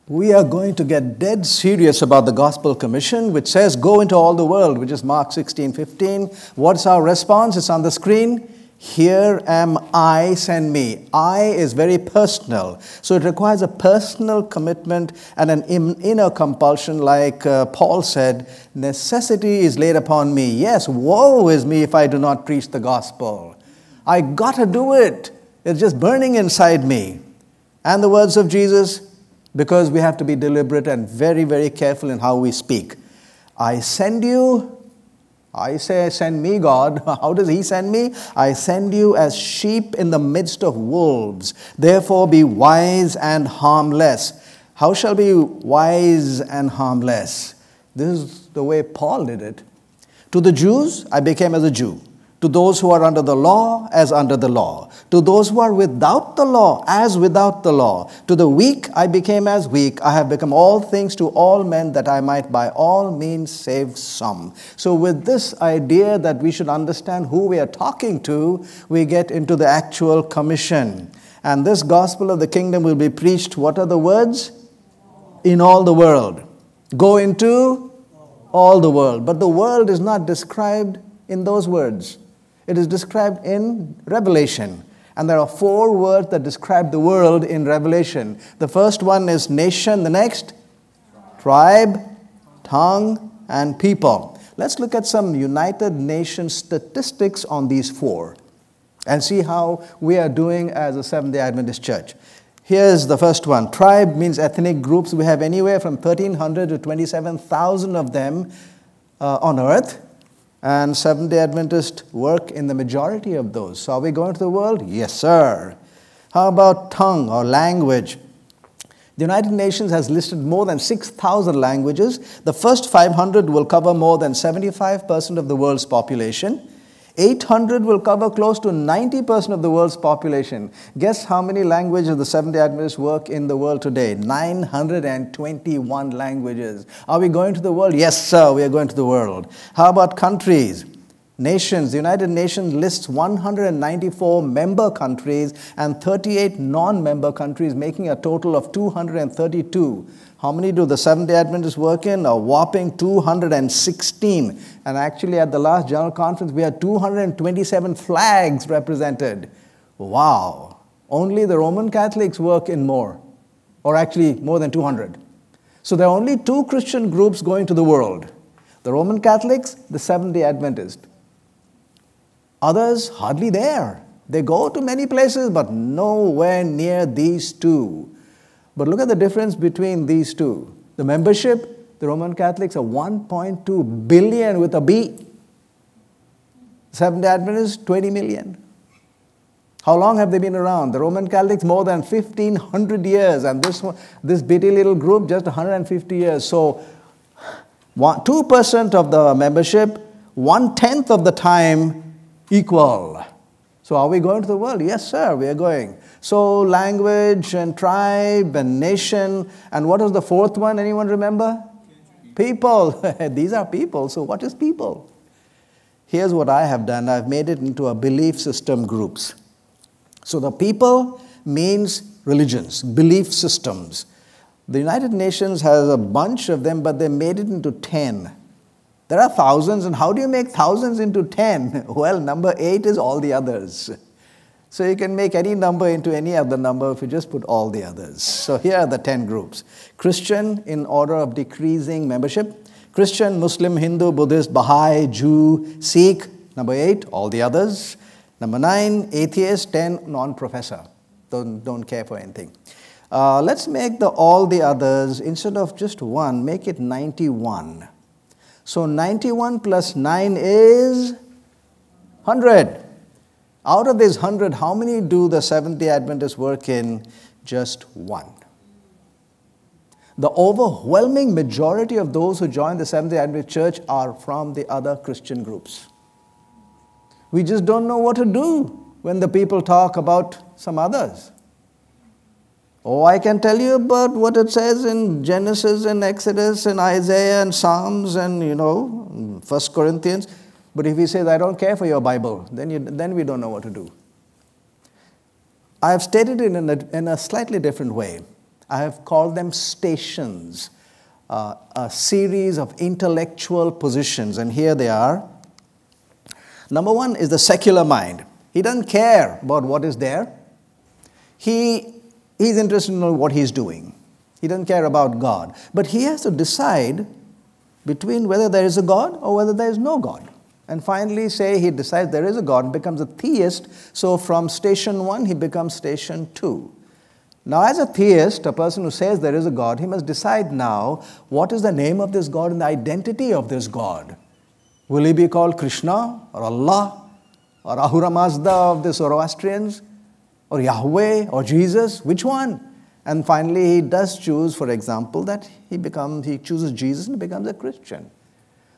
We are going to get dead serious about the Gospel Commission, which says, go into all the world, which is Mark 16:15. What's our response? It's on the screen. Here am I, send me. I is very personal. So it requires a personal commitment and an inner compulsion, like Paul said, necessity is laid upon me. Yes, woe is me if I do not preach the gospel. I got to do it. It's just burning inside me. And the words of Jesus, because we have to be deliberate and very, very careful in how we speak. I send you. I say, send me, God. How does he send me? I send you as sheep in the midst of wolves. Therefore be wise and harmless. How shall be wise and harmless? This is the way Paul did it. To the Jews, I became as a Jew. To those who are under the law, as under the law. To those who are without the law, as without the law. To the weak, I became as weak. I have become all things to all men, that I might by all means save some. So with this idea that we should understand who we are talking to, we get into the actual commission. And this gospel of the kingdom will be preached, what are the words? In all the world. Go into all the world. But the world is not described in those words. It is described in Revelation. And there are 4 words that describe the world in Revelation. The first one is nation. The next? Tribe, tongue, and people. Let's look at some United Nations statistics on these 4 and see how we are doing as a Seventh-day Adventist church. Here's the first one. Tribe means ethnic groups. We have anywhere from 1,300 to 27,000 of them on earth. And Seventh-day Adventists work in the majority of those. So are we going to the world? Yes, sir. How about tongue or language? The United Nations has listed more than 6,000 languages. The first 500 will cover more than 75% of the world's population. 800 will cover close to 90% of the world's population. Guess how many languages the Seventh-day Adventists work in the world today? 921 languages. Are we going to the world? Yes, sir, we are going to the world. How about countries? Nations. The United Nations lists 194 member countries and 38 non-member countries, making a total of 232. How many do the Seventh-day Adventists work in? A whopping 216. And actually at the last General Conference, we had 227 flags represented. Wow. Only the Roman Catholics work in more, or actually more than 200. So there are only 2 Christian groups going to the world. The Roman Catholics, the Seventh-day Adventists. Others, hardly there. They go to many places, but nowhere near these 2. But look at the difference between these 2. The membership, the Roman Catholics are 1.2 billion with a B. Seventh-day Adventists, 20 million. How long have they been around? The Roman Catholics, more than 1,500 years. And this bitty little group, just 150 years. So 2% of the membership, 1/10 of the time, equal. So are we going to the world? Yes, sir, we are going. So language and tribe and nation. And what was the 4th one? Anyone remember? People. These are people. So what is people? Here's what I have done. I've made it into a belief system groups. So the people means religions, belief systems. The United Nations has a bunch of them, but they made it into 10. There are thousands, and how do you make thousands into 10? Well, number 8 is all the others. So you can make any number into any other number if you just put all the others. So here are the 10 groups. Christian in order of decreasing membership. Christian, Muslim, Hindu, Buddhist, Baha'i, Jew, Sikh. Number 8, all the others. Number 9, atheist. 10, non-professor. Don't care for anything. Let's make all the others, instead of just 1, make it 91. So 91 plus 9 is 100. Out of these 100, how many do the Seventh-day Adventists work in? Just 1. The overwhelming majority of those who join the Seventh-day Adventist Church are from the other Christian groups. We just don't know what to do when the people talk about some others. Oh, I can tell you about what it says in Genesis and Exodus and Isaiah and Psalms and, 1 Corinthians. But if he says, I don't care for your Bible, then we don't know what to do. I have stated it in a slightly different way. I have called them stations, a series of intellectual positions, and here they are. Number one is the secular mind. He doesn't care about what is there. He's interested in what he's doing. He doesn't care about God. But he has to decide between whether there is a God or whether there is no God. And finally, say he decides there is a God and becomes a theist. So from station 1, he becomes station 2. Now, as a theist, a person who says there is a God, he must decide now what is the name of this God and the identity of this God. Will he be called Krishna or Allah or Ahura Mazda of the Zoroastrians or Yahweh or Jesus? Which one? And finally, he does choose, for example, that he chooses Jesus and becomes a Christian.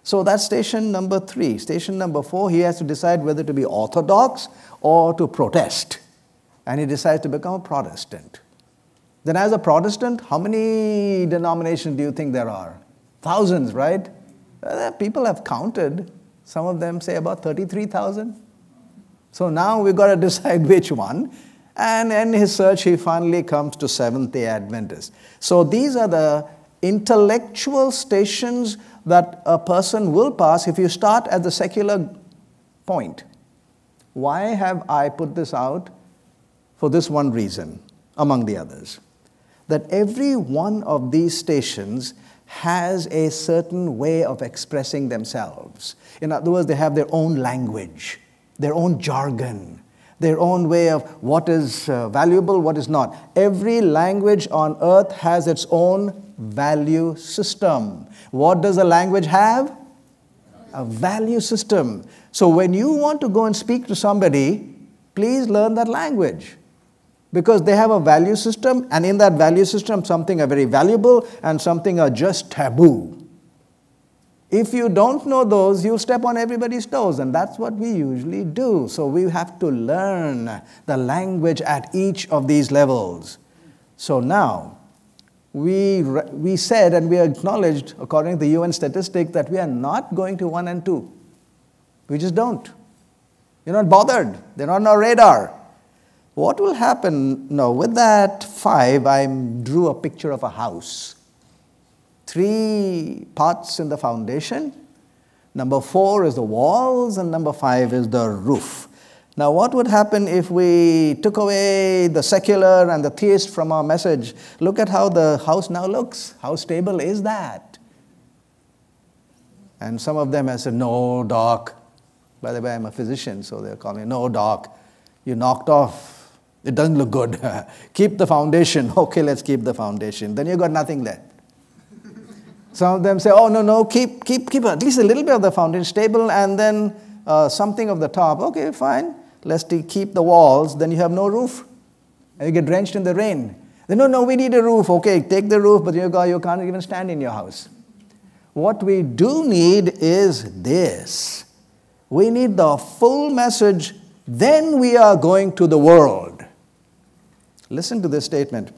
So that's station number 3. Station number 4, he has to decide whether to be orthodox or to protest. And he decides to become a Protestant. Then as a Protestant, how many denominations do you think there are? Thousands, right? People have counted. Some of them say about 33,000. So now we've got to decide which one. And in his search, he finally comes to Seventh-day Adventists. So these are the intellectual stations that a person will pass if you start at the secular point. Why have I put this out? For this one reason, among the others. That every one of these stations has a certain way of expressing themselves. In other words, they have their own language, their own jargon, their own way of what is valuable, what is not. Every language on earth has its own value system. What does a language have? A value system. So when you want to go and speak to somebody, please learn that language. Because they have a value system, and in that value system, something are very valuable and something are just taboo. If you don't know those, you'll step on everybody's toes, and that's what we usually do. So we have to learn the language at each of these levels. So now, we said and we acknowledged, according to the UN statistic, that we are not going to 1 and 2. We just don't. You're not bothered. They're not on our radar. What will happen now? With that 5, I drew a picture of a house. 3 parts in the foundation. Number 4 is the walls, and number 5 is the roof. Now, what would happen if we took away the secular and the theist from our message? Look at how the house now looks. How stable is that? And some of them have said, no, doc. By the way, I'm a physician, so they'll call me, no, doc, you knocked off. It doesn't look good. Keep the foundation. Okay, let's keep the foundation. Then you've got nothing left. Some of them say, oh, no, keep at least a little bit of the foundation stable and then something of the top. Okay, fine. Let's keep the walls. Then you have no roof. And you get drenched in the rain. Then, no, we need a roof. Okay, take the roof, but you can't even stand in your house. What we do need is this. We need the full message. Then we are going to the world. Listen to this statement.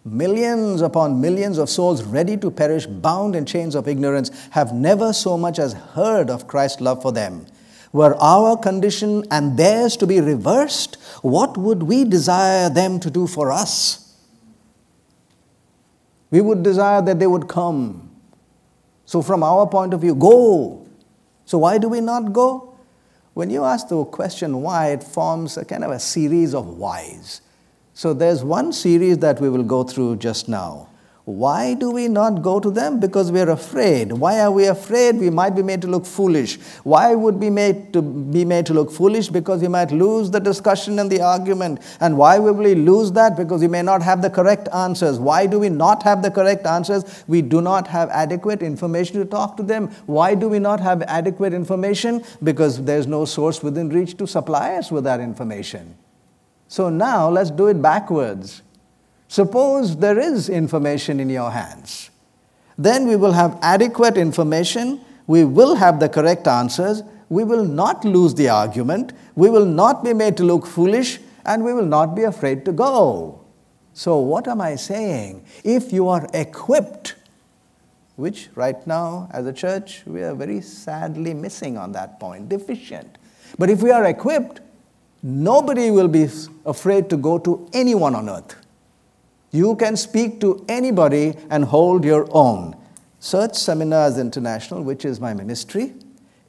Millions upon millions of souls ready to perish, bound in chains of ignorance, have never so much as heard of Christ's love for them. Were our condition and theirs to be reversed, what would we desire them to do for us? We would desire that they would come. So from our point of view, go. So why do we not go? When you ask the question why, it forms a kind of a series of whys. So there's one series that we will go through just now. Why do we not go to them? Because we're afraid. Why are we afraid? We might be made to look foolish. Why would we be made to look foolish? Because we might lose the discussion and the argument. And why will we lose that? Because we may not have the correct answers. Why do we not have the correct answers? We do not have adequate information to talk to them. Why do we not have adequate information? Because there's no source within reach to supply us with that information. So now let's do it backwards. Suppose there is information in your hands. Then we will have adequate information. We will have the correct answers. We will not lose the argument. We will not be made to look foolish. And we will not be afraid to go. So what am I saying? If you are equipped, which right now as a church we are very sadly missing on that point, deficient. But if we are equipped, nobody will be afraid to go to anyone on earth. You can speak to anybody and hold your own. Search Seminars International, which is my ministry,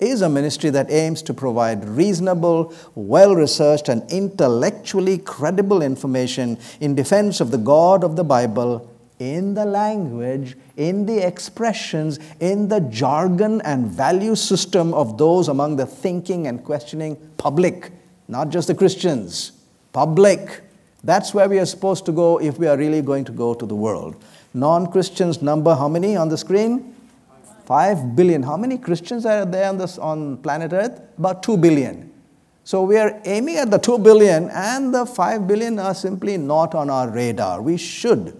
is a ministry that aims to provide reasonable, well-researched, and intellectually credible information in defense of the God of the Bible in the language, in the expressions, in the jargon and value system of those among the thinking and questioning public, not just the Christians, public. That's where we are supposed to go if we are really going to go to the world. Non-Christians number how many on the screen? 5 billion. How many Christians are there on planet Earth? About 2 billion. So we are aiming at the 2 billion, and the 5 billion are simply not on our radar. We should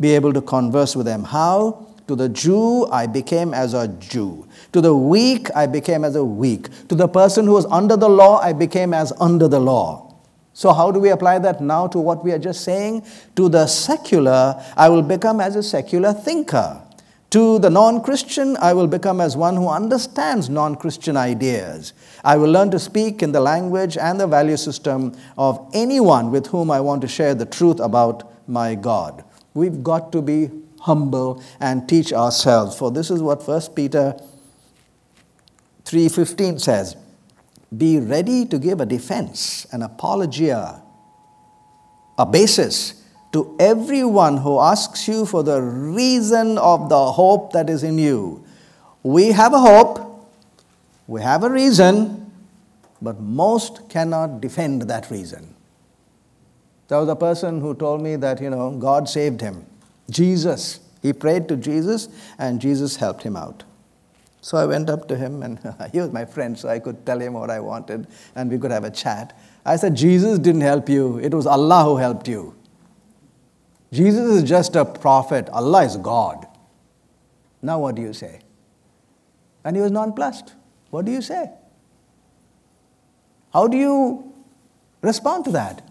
be able to converse with them. How? To the Jew, I became as a Jew. To the weak, I became as a weak. To the person who was under the law, I became as under the law. So how do we apply that now to what we are just saying? To the secular, I will become as a secular thinker. To the non-Christian, I will become as one who understands non-Christian ideas. I will learn to speak in the language and the value system of anyone with whom I want to share the truth about my God. We've got to be humble and teach ourselves. For this is what 1 Peter 3:15 says. Be ready to give a defense, an apologia, a basis to everyone who asks you for the reason of the hope that is in you. We have a hope, we have a reason, but most cannot defend that reason. There was a person who told me that, God saved him. Jesus. He prayed to Jesus and Jesus helped him out. So I went up to him and he was my friend, so I could tell him what I wanted and we could have a chat. I said, Jesus didn't help you. It was Allah who helped you. Jesus is just a prophet. Allah is God. Now what do you say? And he was nonplussed. What do you say? How do you respond to that?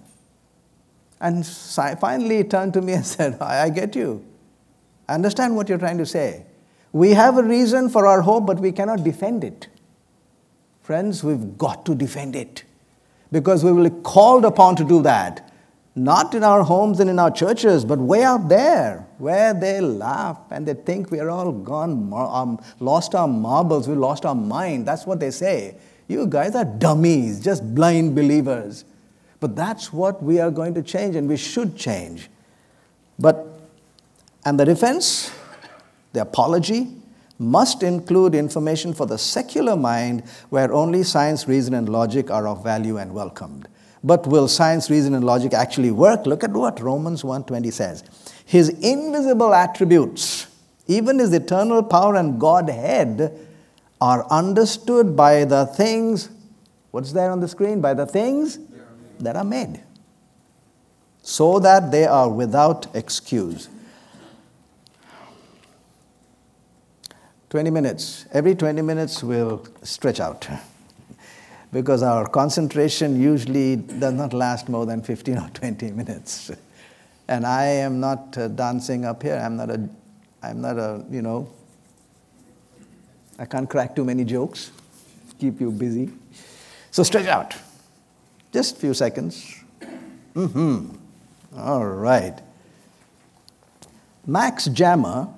And finally he turned to me and said, I get you. I understand what you're trying to say. We have a reason for our hope, but we cannot defend it. Friends, we've got to defend it. Because we will be called upon to do that. Not in our homes and in our churches, but way out there, where they laugh and they think we are all gone, lost our marbles, we lost our mind. That's what they say. You guys are dummies, just blind believers. But that's what we are going to change, and we should change. And the defense, the apology, must include information for the secular mind where only science, reason, and logic are of value and welcomed. But will science, reason, and logic actually work? Look at what Romans 1:20 says. His invisible attributes, even his eternal power and Godhead, are understood by the things, what's there on the screen? By the things that are made, so that they are without excuse. 20 minutes. Every 20 minutes we'll stretch out because our concentration usually does not last more than 15 or 20 minutes. And I am not dancing up here. I'm not a, I can't crack too many jokes, keep you busy. So stretch out. Just a few seconds. All right. Max Jammer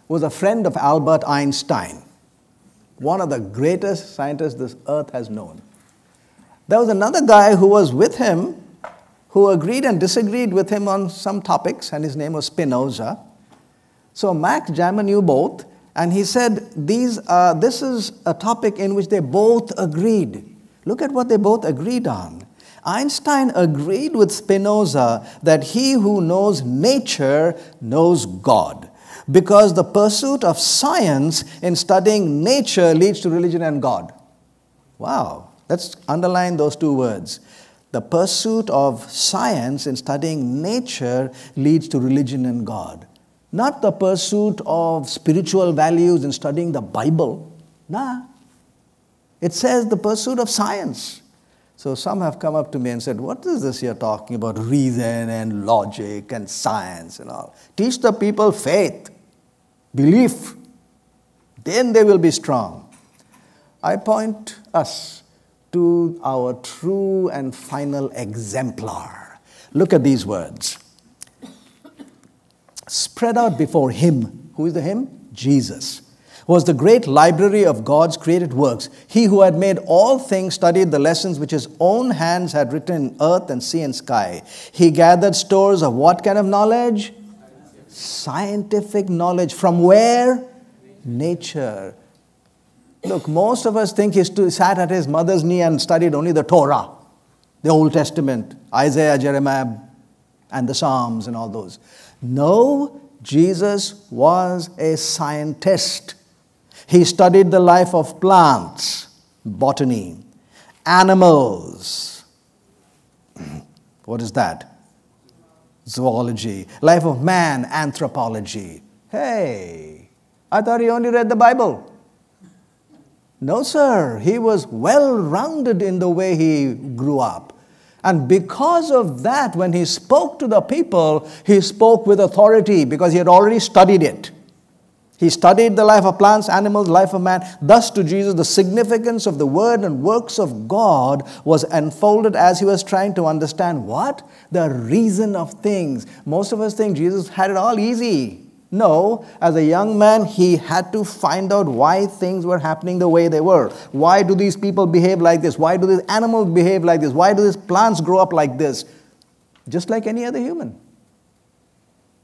was a friend of Albert Einstein, one of the greatest scientists this earth has known. There was another guy who was with him who agreed and disagreed with him on some topics, and his name was Spinoza. So Max Jammer knew both, and he said, this is a topic in which they both agreed. Look at what they both agreed on. Einstein agreed with Spinoza that he who knows nature knows God, because the pursuit of science in studying nature leads to religion and God. Wow, let's underline those two words. The pursuit of science in studying nature leads to religion and God. Not the pursuit of spiritual values in studying the Bible. Nah. It says the pursuit of science. So some have come up to me and said, what is this you're talking about? Reason and logic and science and all. Teach the people faith, belief. Then they will be strong. I point us to our true and final exemplar. Look at these words. spread out before him. Who is the him? Jesus. Was the great library of God's created works. He who had made all things studied the lessons which his own hands had written in earth and sea and sky. He gathered stores of what kind of knowledge? Scientific knowledge. From where? Nature. Look, most of us think he sat at his mother's knee and studied only the Torah, the Old Testament, Isaiah, Jeremiah, and the Psalms and all those. No, Jesus was a scientist. He studied the life of plants, botany, animals. What is that? Zoology. Life of man, anthropology. Hey, I thought he only read the Bible. No, sir. He was well-rounded in the way he grew up. And because of that, when he spoke to the people, he spoke with authority because he had already studied it. He studied the life of plants, animals, life of man. Thus to Jesus, the significance of the word and works of God was unfolded as he was trying to understand what? The reason of things. Most of us think Jesus had it all easy. No, as a young man, he had to find out why things were happening the way they were. Why do these people behave like this? Why do these animals behave like this? Why do these plants grow up like this? Just like any other human.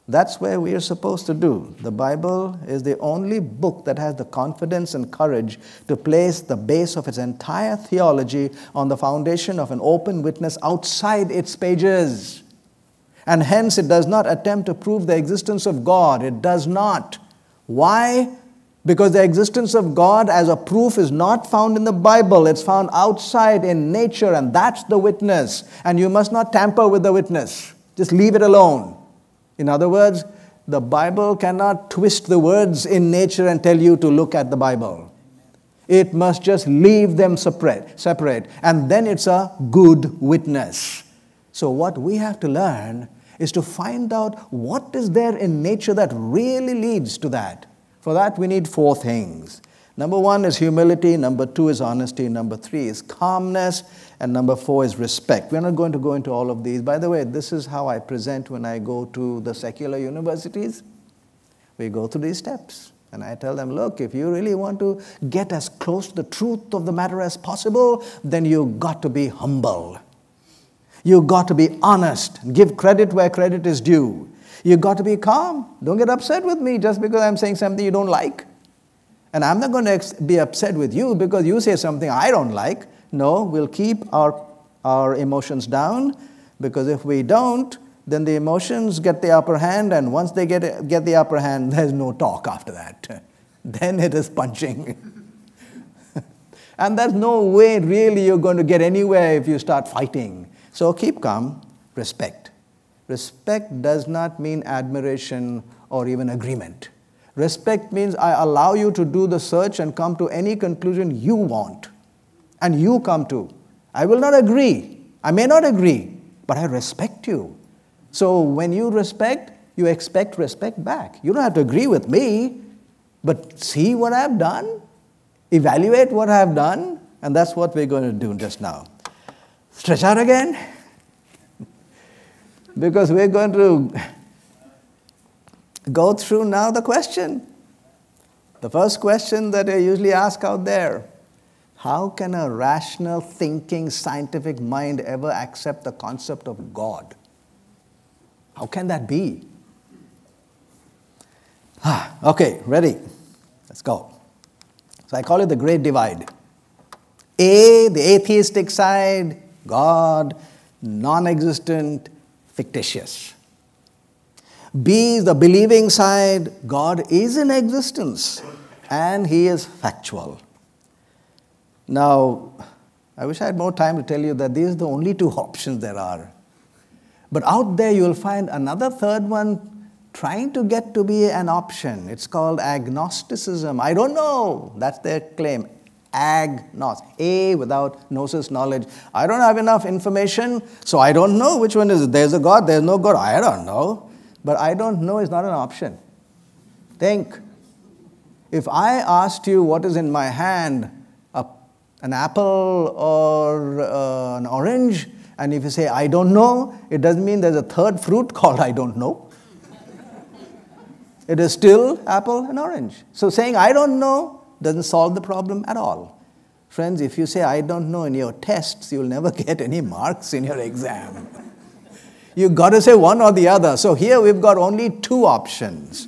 That's where we are supposed to do. The Bible is the only book that has the confidence and courage to place the base of its entire theology on the foundation of an open witness outside its pages. And hence it does not attempt to prove the existence of God. It does not. Why? Because the existence of God as a proof is not found in the Bible. It's found outside in nature, and that's the witness. And you must not tamper with the witness. Just leave it alone. In other words, the Bible cannot twist the words in nature and tell you to look at the Bible. It must just leave them separate. And then it's a good witness. So what we have to learn is to find out what is there in nature that really leads to that. For that we need 4 things. Number 1 is humility. Number 2 is honesty. Number 3 is calmness. And number 4 is respect. We're not going to go into all of these. By the way, this is how I present when I go to the secular universities. We go through these steps. And I tell them, look, if you really want to get as close to the truth of the matter as possible, then you've got to be humble. You've got to be honest. Give credit where credit is due. You've got to be calm. Don't get upset with me just because I'm saying something you don't like. And I'm not going to be upset with you because you say something I don't like. No, we'll keep our emotions down, because if we don't, then the emotions get the upper hand, and once they get the upper hand, there's no talk after that. Then it is punching. And there's no way really you're going to get anywhere if you start fighting. So keep calm. Respect. Respect does not mean admiration or even agreement. Respect means I allow you to do the search and come to any conclusion you want. And you come to. I will not agree. I may not agree, but I respect you. So when you respect, you expect respect back. You don't have to agree with me, but see what I've done, evaluate what I've done, and that's what we're going to do just now. Stretch out again, because we're going to go through now the question. The first question that I usually ask out there. How can a rational, thinking, scientific mind ever accept the concept of God? How can that be? Okay, ready? Let's go. So I call it the Great Divide. A, the atheistic side, God, non-existent, fictitious. B, the believing side, God is in existence and He is factual. Now, I wish I had more time to tell you that these are the only 2 options there are. But out there you will find another third one trying to get to be an option. It's called agnosticism. I don't know. That's their claim. Agnos. A without gnosis, knowledge. I don't have enough information, so I don't know which one is it. There's a God, there's no God. I don't know. But I don't know is not an option. Think. If I asked you what is in my hand, an apple or an orange, and if you say, I don't know, it doesn't mean there's a third fruit called I don't know. It is still apple and orange. So saying I don't know doesn't solve the problem at all. Friends, if you say I don't know in your tests, you'll never get any marks in your exam. You've got to say one or the other. So here we've got only two options.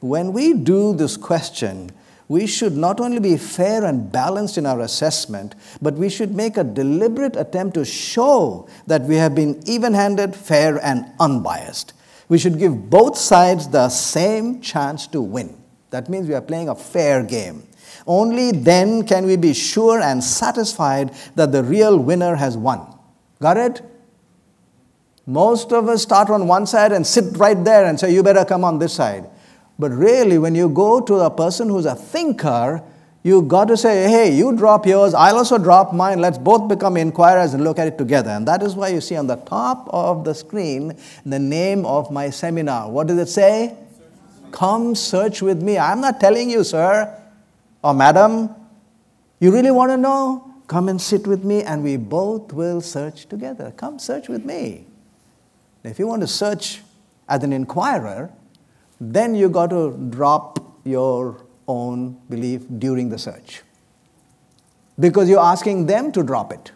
When we do this question, we should not only be fair and balanced in our assessment, but we should make a deliberate attempt to show that we have been even-handed, fair, and unbiased. We should give both sides the same chance to win. That means we are playing a fair game. Only then can we be sure and satisfied that the real winner has won. Got it? Most of us start on one side and sit right there and say, you better come on this side. But really, when you go to a person who's a thinker, you got to say, hey, you drop yours, I'll also drop mine, let's both become inquirers and look at it together. And that is why you see on the top of the screen the name of my seminar. What does it say? Come search with me. I'm not telling you, sir or madam. You really want to know? Come and sit with me and we both will search together. Come search with me. If you want to search as an inquirer, then you got to drop your own belief during the search. Because you're asking them to drop it.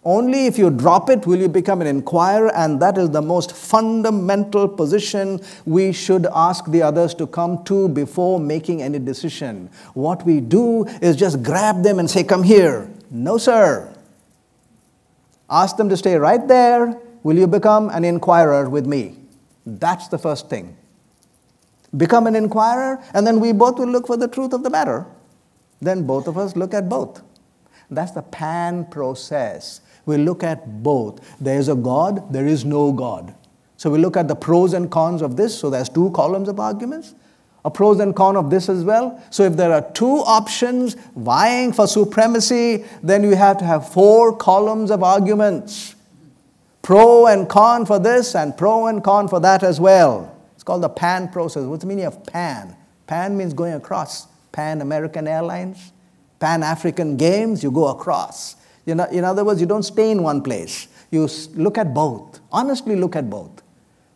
Only if you drop it will you become an inquirer, and that is the most fundamental position we should ask the others to come to before making any decision. What we do is just grab them and say, come here. No, sir. Ask them to stay right there. Will you become an inquirer with me? That's the first thing. Become an inquirer, and then we both will look for the truth of the matter. Then both of us look at both. That's the pan process. We look at both. There is a God, there is no God. So we look at the pros and cons of this. So there's two columns of arguments. A pros and cons of this as well. So if there are two options vying for supremacy, then you have to have 4 columns of arguments. Pro and con for this and pro and con for that as well. It's called the pan process. What's the meaning of pan? Pan means going across. Pan American Airlines, Pan African Games, you go across. In other words, you don't stay in one place. You look at both. Honestly look at both.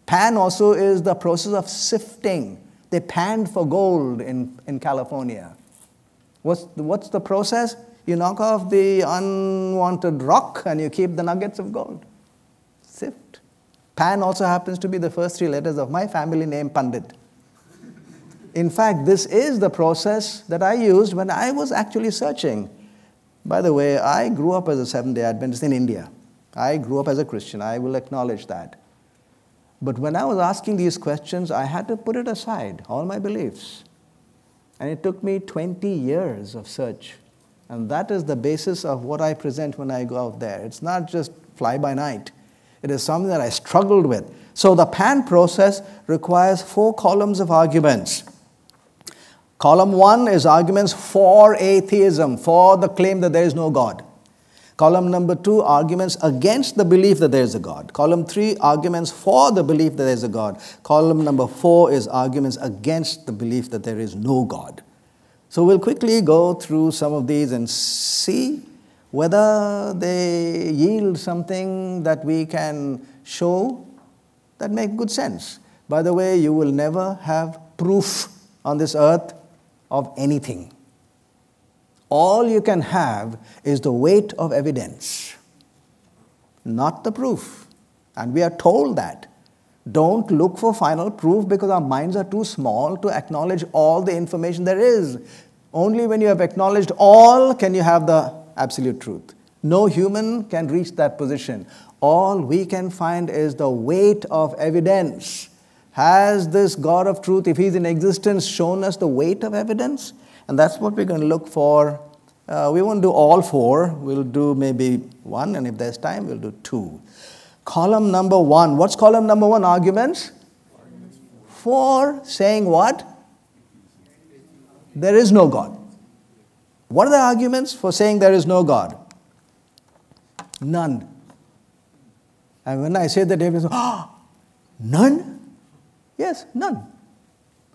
Pan also is the process of sifting. They panned for gold in California. What's the process? You knock off the unwanted rock and you keep the nuggets of gold. Sift. Pan also happens to be the first 3 letters of my family name, Pandit. In fact, this is the process that I used when I was actually searching. By the way, I grew up as a Seventh-day Adventist in India. I grew up as a Christian. I will acknowledge that. But when I was asking these questions, I had to put it aside, all my beliefs. And it took me 20 years of search. And that is the basis of what I present when I go out there. It's not just fly by night. It is something that I struggled with. So the pan process requires 4 columns of arguments. Column 1 is arguments for atheism, for the claim that there is no God. Column number 2, arguments against the belief that there is a God. Column 3, arguments for the belief that there is a God. Column number 4 is arguments against the belief that there is no God. So we'll quickly go through some of these and see whether they yield something that we can show that make good sense. By the way, you will never have proof on this earth of anything. All you can have is the weight of evidence, not the proof. And we are told that. Don't look for final proof because our minds are too small to acknowledge all the information there is. Only when you have acknowledged all can you have the absolute truth. No human can reach that position. All we can find is the weight of evidence. Has this God of truth, if He's in existence, shown us the weight of evidence? And that's what we're going to look for. We won't do all 4. We'll do maybe 1, and if there's time, we'll do 2. Column number 1. What's column number 1? Arguments? For saying what? There is no God. What are the arguments for saying there is no God? None. And when I say that, everyone says, none? Yes, none.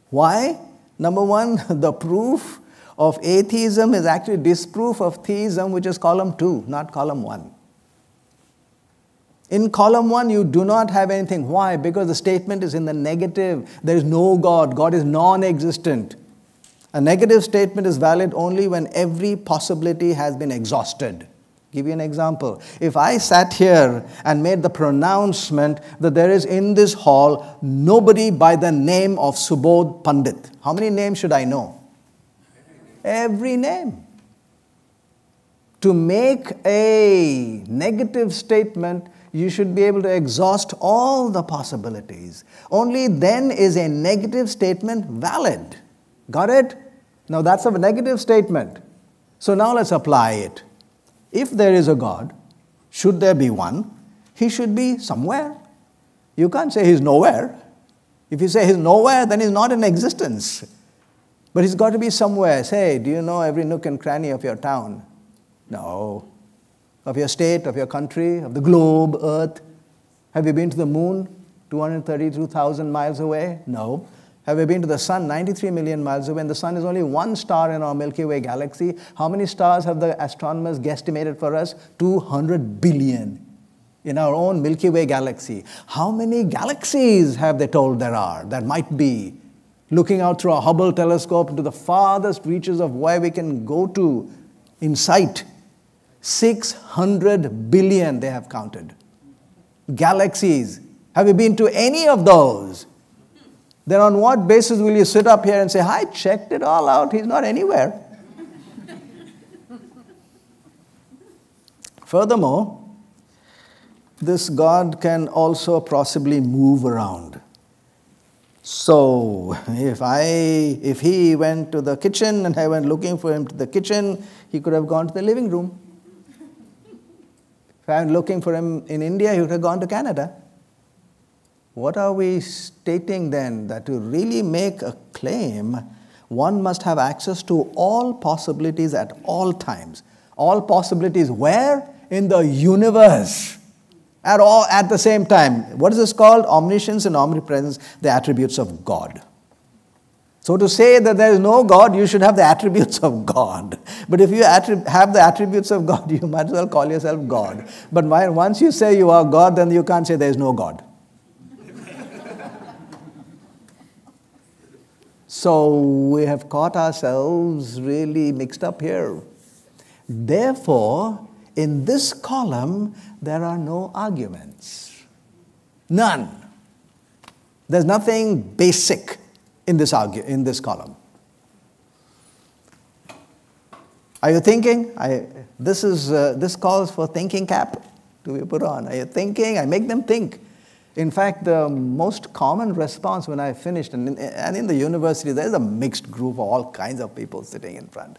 Why? Number 1, the proof of atheism is actually disproof of theism, which is column 2, not column 1. In column 1, you do not have anything. Why? Because the statement is in the negative. There is no God. God is non-existent. A negative statement is valid only when every possibility has been exhausted. Give you an example. If I sat here and made the pronouncement that there is in this hall nobody by the name of Subodh Pandit, how many names should I know? Every name. To make a negative statement, you should be able to exhaust all the possibilities. Only then is a negative statement valid. Got it? Now that's a negative statement. So now let's apply it. If there is a God, should there be one, he should be somewhere. You can't say he's nowhere. If you say he's nowhere, then he's not in existence. But he's got to be somewhere. Say, do you know every nook and cranny of your town? No. Of your state, of your country, of the globe, earth? Have you been to the moon, 232,000 miles away? No. Have you been to the sun, 93 million miles away? And the sun is only one star in our Milky Way galaxy. How many stars have the astronomers guesstimated for us? 200 billion in our own Milky Way galaxy. How many galaxies have they told there are? That might be. Looking out through a Hubble telescope into the farthest reaches of where we can go to in sight. 600 billion they have counted. Galaxies. Have you been to any of those? Then on what basis will you sit up here and say, I checked it all out, he's not anywhere? Furthermore, this God can also possibly move around. So, if he went to the kitchen and I went looking for him to the kitchen, he could have gone to the living room. If I went looking for him in India, he would have gone to Canada. What are we stating then? That to really make a claim, one must have access to all possibilities at all times. All possibilities where? In the universe. At the same time. What is this called? Omniscience and omnipresence, the attributes of God. So to say that there is no God, you should have the attributes of God. But if you have the attributes of God, you might as well call yourself God. But once you say you are God, then you can't say there is no God. So we have caught ourselves really mixed up here. Therefore, in this column, there are no arguments. None. There's nothing basic in this column. Are you thinking? This calls for thinking cap to be put on. Are you thinking? I make them think. In fact, the most common response when I finished, and in the university, there's a mixed group of all kinds of people sitting in front.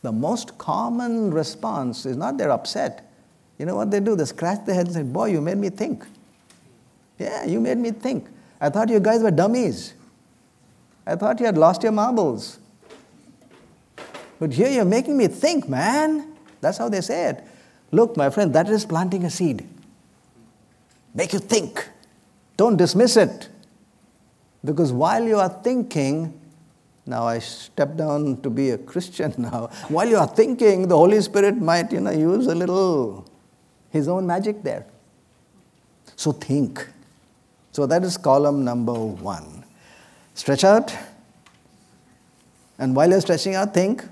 The most common response is not they're upset. You know what they do? They scratch their head and say, boy, you made me think. Yeah, you made me think. I thought you guys were dummies. I thought you had lost your marbles. But here you're making me think, man. That's how they say it. Look, my friend, that is planting a seed. Make you think. Don't dismiss it. Because while you are thinking, now I step down to be a Christian now. While you are thinking, the Holy Spirit might, use a little his own magic there. So think. So that is column number 1. Stretch out. And while you're stretching out, think.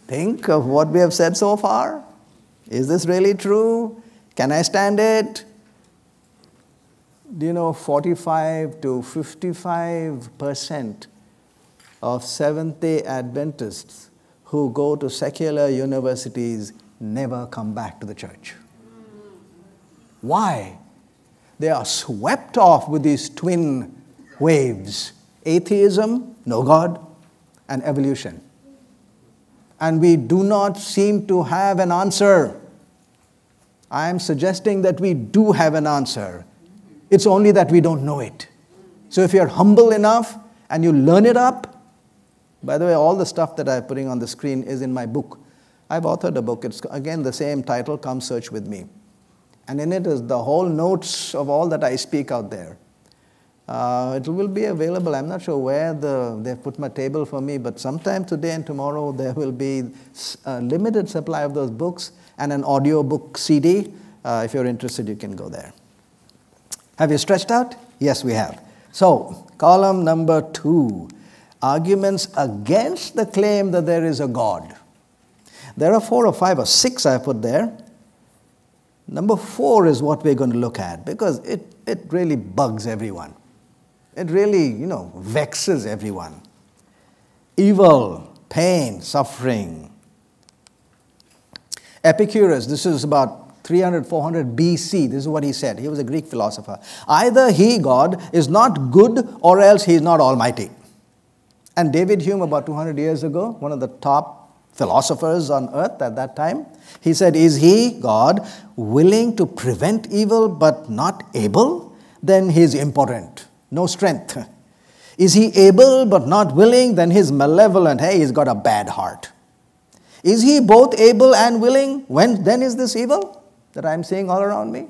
Think of what we have said so far. Is this really true? Can I stand it? Do you know 45 to 55% of Seventh-day Adventists who go to secular universities never come back to the church? Why? They are swept off with these twin waves. Atheism, no God, and evolution. And we do not seem to have an answer. I am suggesting that we do have an answer. It's only that we don't know it. So if you're humble enough and you learn it up, by the way, all the stuff that I'm putting on the screen is in my book. I've authored a book. It's again the same title, Come Search With Me. And in it is the whole notes of all that I speak out there. It will be available. I'm not sure where they've put my table for me, but sometime today and tomorrow there will be a limited supply of those books and an audio book CD. If you're interested, you can go there. Have you stretched out? Yes, we have. So, column number 2, arguments against the claim that there is a God. There are 4 or 5 or 6 I put there. Number 4 is what we're going to look at because it really bugs everyone. It really, vexes everyone. Evil, pain, suffering. Epicurus, this is about 300, 400 BC. This is what he said. He was a Greek philosopher. Either he, God, is not good or else he is not almighty. And David Hume, about 200 years ago, one of the top philosophers on earth at that time, he said, is he, God, willing to prevent evil but not able? Then he is impotent, no strength. Is he able but not willing? Then he is malevolent. Hey, he's got a bad heart. Is he both able and willing? Then is this evil that I'm seeing all around me?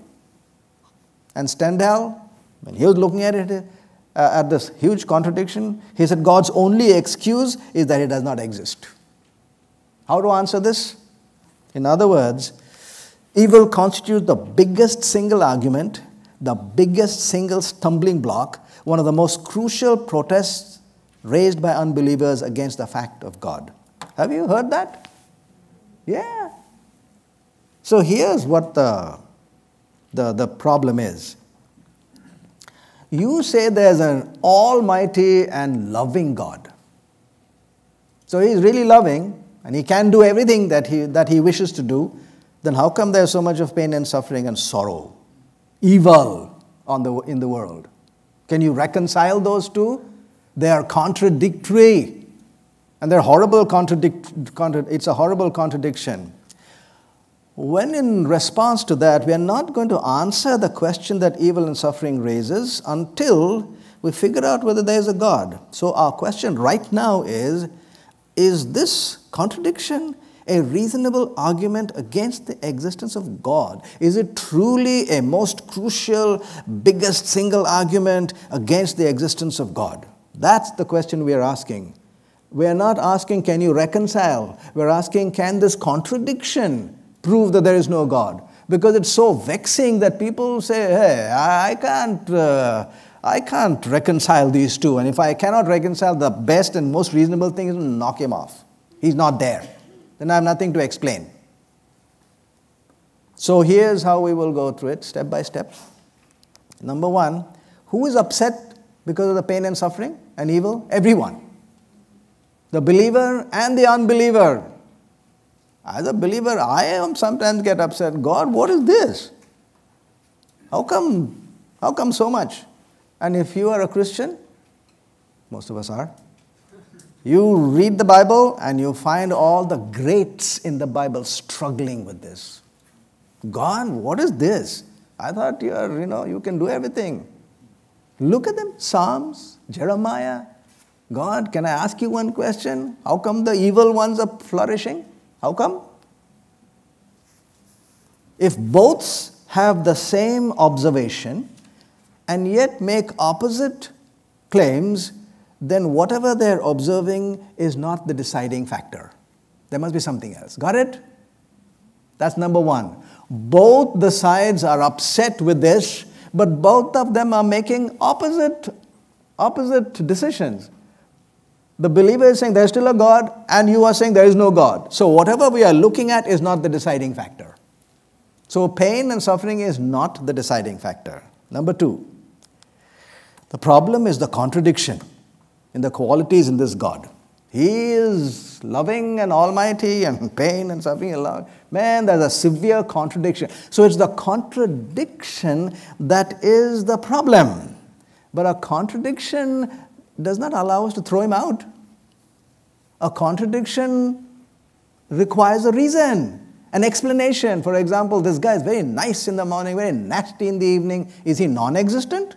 And Stendhal, when he was looking at it, at this huge contradiction, he said God's only excuse is that he does not exist. How to answer this? In other words, evil constitutes the biggest single argument, the biggest single stumbling block, one of the most crucial protests raised by unbelievers against the fact of God. Have you heard that? Yeah. So here's what the problem is. You say there's an almighty and loving God. So he's really loving and he can do everything that he wishes to do. Then how come there's so much of pain and suffering and sorrow, evil in the world? Can you reconcile those two? They are contradictory. And they're horrible it's a horrible contradiction. When in response to that, we are not going to answer the question that evil and suffering raises until we figure out whether there is a God. So our question right now is this contradiction a reasonable argument against the existence of God? Is it truly a most crucial, biggest single argument against the existence of God? That's the question we are asking. We are not asking, can you reconcile? We're asking, can this contradiction prove that there is no God? Because it's so vexing that people say, hey, I can't reconcile these two. And if I cannot reconcile, the best and most reasonable thing is to knock him off. He's not there. Then I have nothing to explain. So here's how we will go through it, step by step. Number 1, who is upset because of the pain and suffering and evil? Everyone. The believer and the unbeliever. As a believer, I sometimes get upset. God, what is this? How come so much? And if you are a Christian, most of us are, you read the Bible and you find all the greats in the Bible struggling with this. God, what is this? I thought you can do everything. Look at them, Psalms, Jeremiah. God, can I ask you one question? How come the evil ones are flourishing? How come? If both have the same observation and yet make opposite claims, then whatever they're observing is not the deciding factor. There must be something else. Got it? That's number 1. Both the sides are upset with this, but both of them are making opposite decisions. The believer is saying there's still a God, and you are saying there is no God. So whatever we are looking at is not the deciding factor. So pain and suffering is not the deciding factor. Number 2, the problem is the contradiction in the qualities in this God. He is loving and almighty, and pain and suffering is love. Man, there's a severe contradiction. So it's the contradiction that is the problem. But a contradiction does not allow us to throw him out. A contradiction requires a reason, an explanation. For example, this guy is very nice in the morning, very nasty in the evening. Is he non-existent?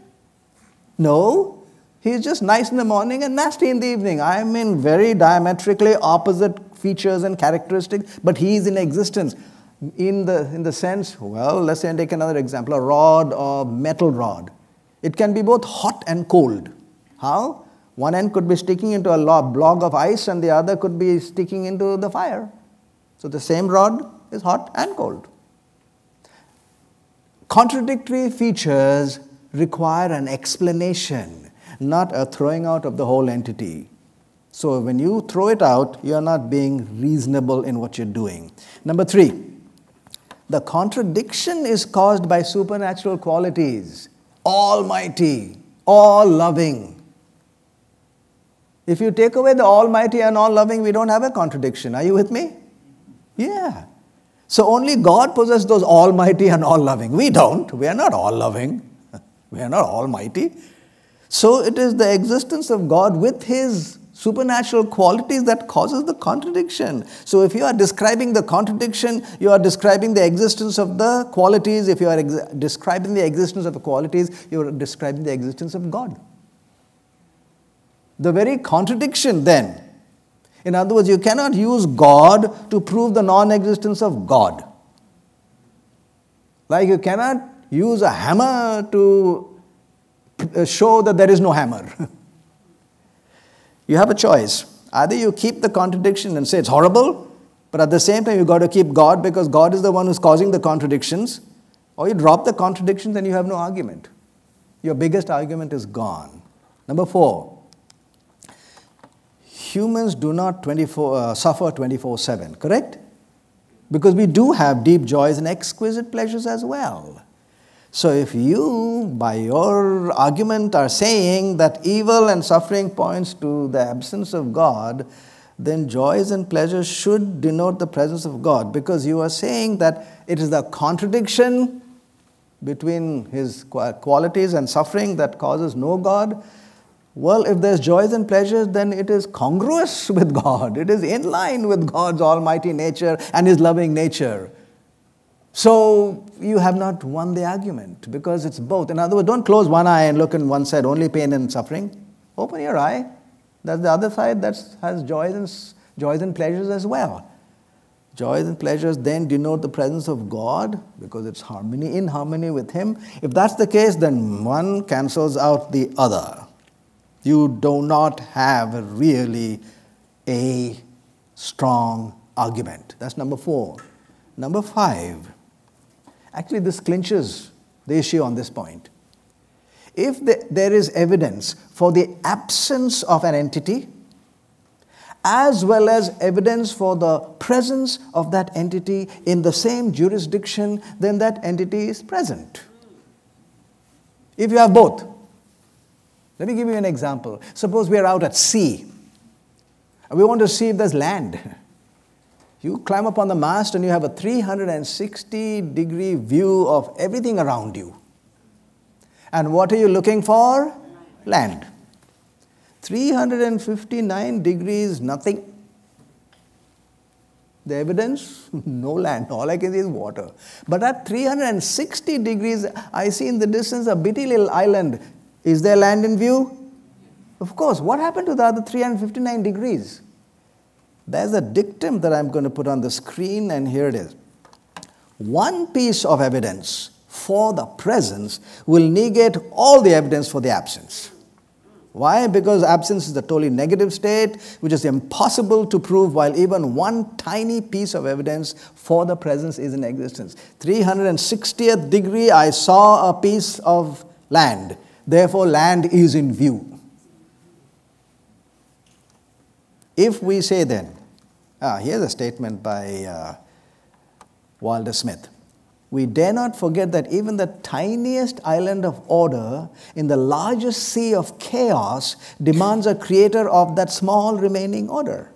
No. He's just nice in the morning and nasty in the evening. I mean, very diametrically opposite features and characteristics, but he is in existence. In the sense, well, let's say I take another example, a rod or metal rod. It can be both hot and cold. How? One end could be sticking into a block of ice and the other could be sticking into the fire. So the same rod is hot and cold. Contradictory features require an explanation, not a throwing out of the whole entity. So when you throw it out, you are not being reasonable in what you're doing. Number 3, the contradiction is caused by supernatural qualities, almighty, all-loving. If you take away the almighty and all-loving, we don't have a contradiction. Are you with me? Yeah. So only God possesses those almighty and all-loving. We don't. We are not all-loving. We are not almighty. So it is the existence of God with His supernatural qualities that causes the contradiction. So if you are describing the contradiction, you are describing the existence of the qualities. If you are describing the existence of the qualities, you are describing the existence of God. The very contradiction then, in other words, you cannot use God to prove the non-existence of God. Like you cannot use a hammer to show that there is no hammer. You have a choice. Either you keep the contradiction and say it's horrible, but at the same time you've got to keep God because God is the one who's causing the contradictions, or you drop the contradictions and you have no argument. Your biggest argument is gone. Number 4. Humans do not suffer 24/7, correct? Because we do have deep joys and exquisite pleasures as well. So if you, by your argument, are saying that evil and suffering points to the absence of God, then joys and pleasures should denote the presence of God, because you are saying that it is the contradiction between His qualities and suffering that causes no God. Well, if there's joys and pleasures, then it is congruous with God. It is in line with God's almighty nature and His loving nature. So you have not won the argument because it's both. In other words, don't close one eye and look in one side, only pain and suffering. Open your eye. That's the other side that has joys and pleasures as well. Joys and pleasures then denote the presence of God because it's in harmony with Him. If that's the case, then one cancels out the other. You do not have really a strong argument. That's number 4. Number 5. Actually, this clinches the issue on this point. If there is evidence for the absence of an entity, as well as evidence for the presence of that entity in the same jurisdiction, then that entity is present. If you have both, let me give you an example. Suppose we are out at sea, and we want to see if there's land. You climb up on the mast and you have a 360-degree view of everything around you. And what are you looking for? Land. 359 degrees, nothing. The evidence? No land. All I can see is water. But at 360 degrees, I see in the distance a bitty little island. Is there land in view? Of course. What happened to the other 359 degrees? There's a dictum that I'm going to put on the screen, and here it is. One piece of evidence for the presence will negate all the evidence for the absence. Why? Because absence is a totally negative state, which is impossible to prove, while even one tiny piece of evidence for the presence is in existence. 360th degree, I saw a piece of land. Therefore, land is in view. If we say then, here's a statement by Walter Smith. We dare not forget that even the tiniest island of order in the largest sea of chaos demands a creator of that small remaining order.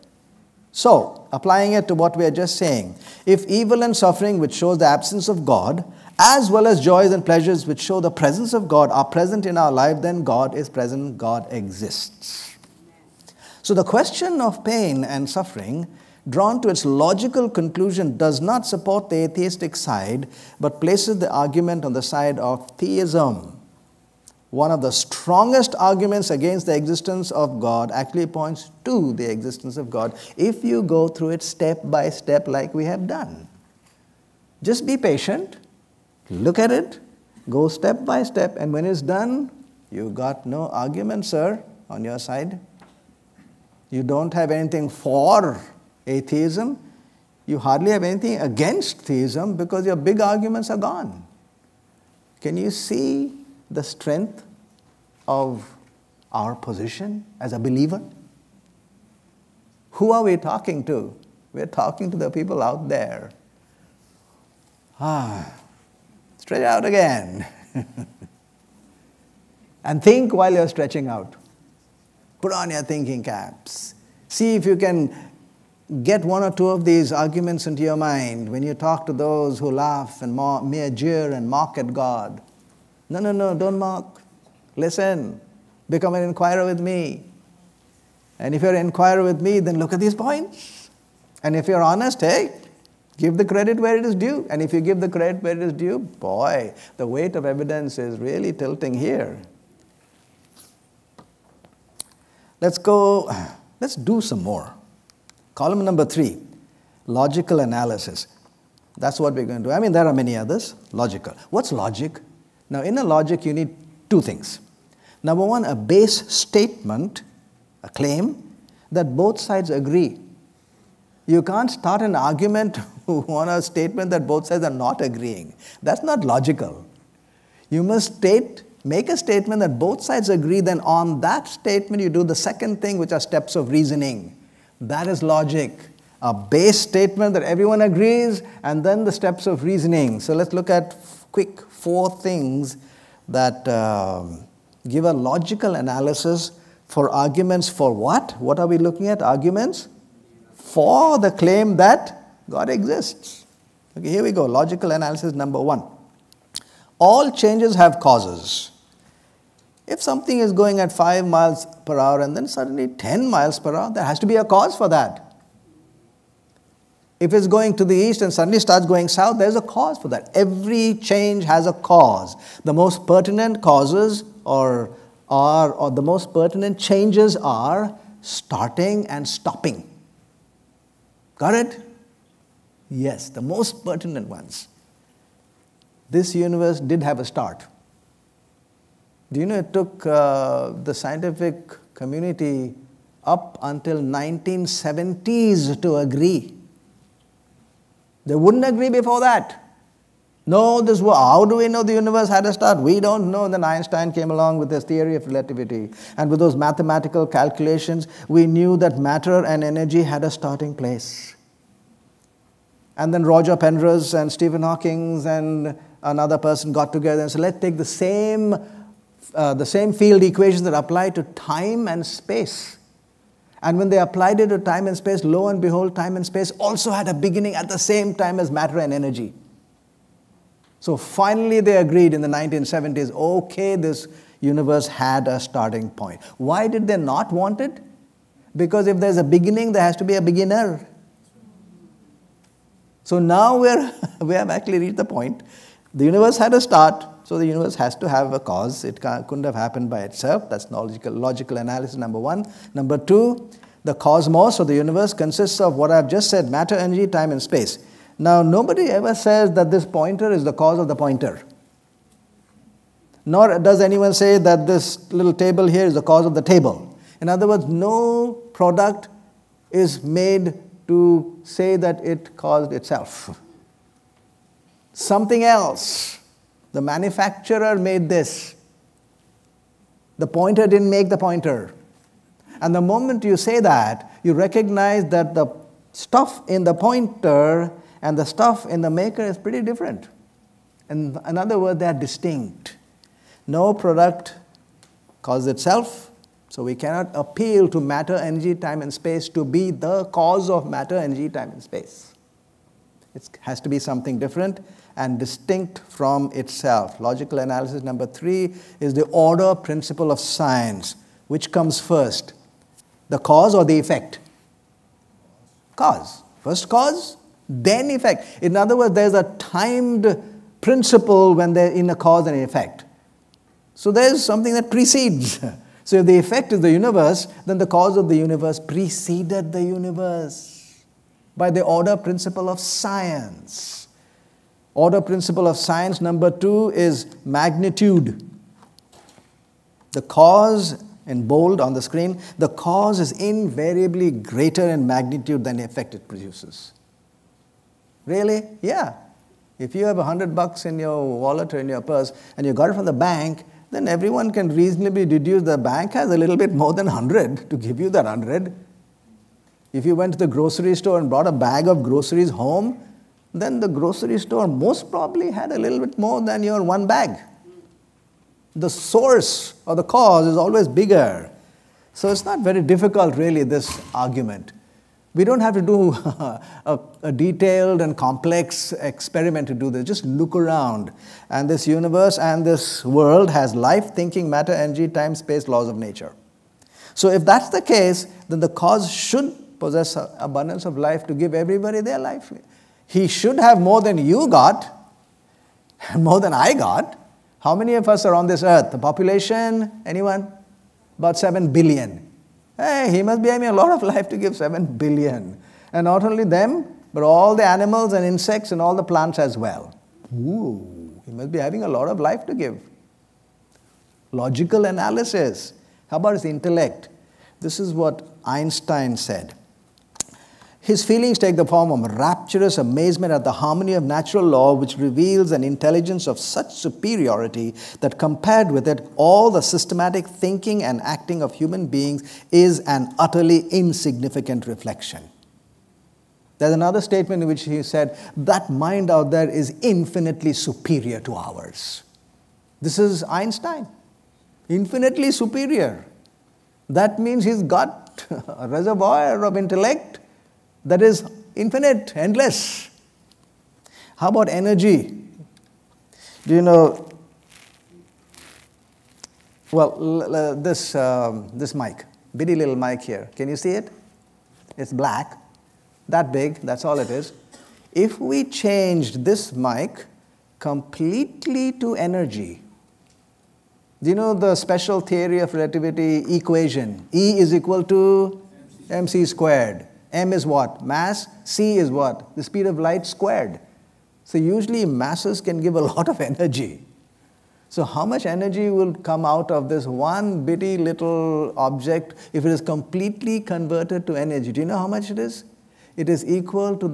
So, applying it to what we are just saying, if evil and suffering, which shows the absence of God, as well as joys and pleasures which show the presence of God, are present in our life, then God is present, God exists. So the question of pain and suffering, drawn to its logical conclusion, does not support the atheistic side, but places the argument on the side of theism. One of the strongest arguments against the existence of God actually points to the existence of God if you go through it step by step like we have done. Just be patient, look at it, go step by step, and when it's done, you got no argument, sir, on your side. You don't have anything for atheism. You hardly have anything against theism because your big arguments are gone. Can you see the strength of our position as a believer? Who are we talking to? We're talking to the people out there. Stretch out again. And think while you're stretching out. Put on your thinking caps. See if you can get one or two of these arguments into your mind when you talk to those who laugh and mere jeer and mock at God. No, don't mock. Listen. Become an inquirer with me. And if you're an inquirer with me, then look at these points. And if you're honest, hey, give the credit where it is due. And if you give the credit where it is due, boy, the weight of evidence is really tilting here. Let's do some more. Column number 3, logical analysis. That's what we're going to do. I mean, there are many others. Logical. What's logic? Now, in a logic, you need two things. Number one, a base statement, a claim, that both sides agree. You can't start an argument on a statement that both sides are not agreeing. That's not logical. You must make a statement that both sides agree, then on that statement you do the second thing, which are steps of reasoning. That is logic. A base statement that everyone agrees, and then the steps of reasoning. So let's look at quick 4 things that give a logical analysis for arguments for what? What are we looking at? Arguments for the claim that God exists. Okay, here we go. Logical analysis number 1. All changes have causes. If something is going at 5 miles per hour and then suddenly 10 miles per hour, there has to be a cause for that. If it's going to the east and suddenly starts going south, there's a cause for that. Every change has a cause. The most pertinent causes or the most pertinent changes are starting and stopping. Got it? Yes, the most pertinent ones. This universe did have a start. Do you know it took the scientific community up until 1970s to agree? They wouldn't agree before that. No, how do we know the universe had a start? We don't know. Then Einstein came along with his theory of relativity. And with those mathematical calculations, we knew that matter and energy had a starting place. And then Roger Penrose and Stephen Hawking and another person got together and said, let's take the same field equations that apply to time and space. And when they applied it to time and space, lo and behold, time and space also had a beginning at the same time as matter and energy. So finally they agreed in the 1970s, okay, this universe had a starting point. Why did they not want it? Because if there's a beginning, there has to be a beginner. So now we have actually reached the point. The universe had a start, so the universe has to have a cause. It couldn't have happened by itself. That's logical analysis number 1. Number 2, the cosmos or the universe consists of what I've just said, matter, energy, time, and space. Now, nobody ever says that this pointer is the cause of the pointer. Nor does anyone say that this little table here is the cause of the table. In other words, no product is made to say that it caused itself. Something else. The manufacturer made this. The pointer didn't make the pointer. And the moment you say that, you recognize that the stuff in the pointer and the stuff in the maker is pretty different. In other words, they are distinct. No product causes itself, so we cannot appeal to matter, energy, time, and space to be the cause of matter, energy, time, and space. It has to be something different and distinct from itself. Logical analysis number 3 is the order principle of science. Which comes first? The cause or the effect? Cause. First cause, then effect. In other words, there's a timed principle when they're in a cause and effect. So there's something that precedes. So if the effect is the universe, then the cause of the universe preceded the universe by the order principle of science. Order principle of science number 2 is magnitude. The cause, in bold on the screen, the cause is invariably greater in magnitude than the effect it produces. Really? Yeah. If you have $100 in your wallet or in your purse and you got it from the bank, then everyone can reasonably deduce the bank has a little bit more than 100 to give you that 100. If you went to the grocery store and brought a bag of groceries home, then the grocery store most probably had a little bit more than your one bag. The source or the cause is always bigger. So it's not very difficult, really, this argument. We don't have to do a detailed and complex experiment to do this. Just look around. And this universe and this world has life, thinking, matter, energy, time, space, laws of nature. So if that's the case, then the cause should possess abundance of life to give everybody their life. He should have more than you got, and more than I got. How many of us are on this earth? The population, anyone? About 7 billion. Hey, he must be having a lot of life to give 7 billion. And not only them, but all the animals and insects and all the plants as well. Ooh, he must be having a lot of life to give. Logical analysis. How about his intellect? This is what Einstein said. His feelings take the form of rapturous amazement at the harmony of natural law, which reveals an intelligence of such superiority that compared with it, all the systematic thinking and acting of human beings is an utterly insignificant reflection. There's another statement in which he said, that mind out there is infinitely superior to ours. This is Einstein. Infinitely superior. That means he's got a reservoir of intellect that is infinite, endless. How about energy? Do you know, well, this mic, bitty little mic here, can you see it? It's black, that big, that's all it is. If we changed this mic completely to energy, do you know the special theory of relativity equation? E is equal to mc squared. M is what? Mass. C is what? The speed of light squared. So usually masses can give a lot of energy. So how much energy will come out of this one bitty little object if it is completely converted to energy? Do you know how much it is? It is equal to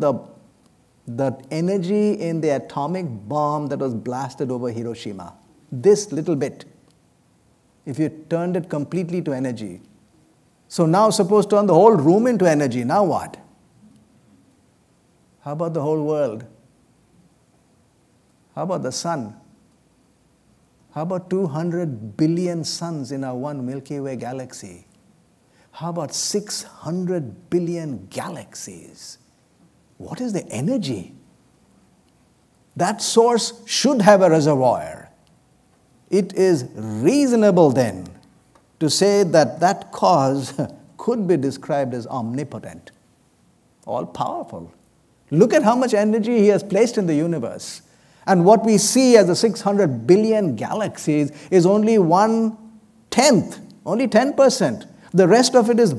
the energy in the atomic bomb that was blasted over Hiroshima. This little bit. If you turned it completely to energy. So now suppose turn the whole room into energy. Now what? How about the whole world? How about the sun? How about 200 billion suns in our one Milky Way galaxy? How about 600 billion galaxies? What is the energy? That source should have a reservoir. It is reasonable then to say that that cause could be described as omnipotent, all-powerful. Look at how much energy he has placed in the universe. And what we see as the 600 billion galaxies is only 1/10, only 10%. The rest of it is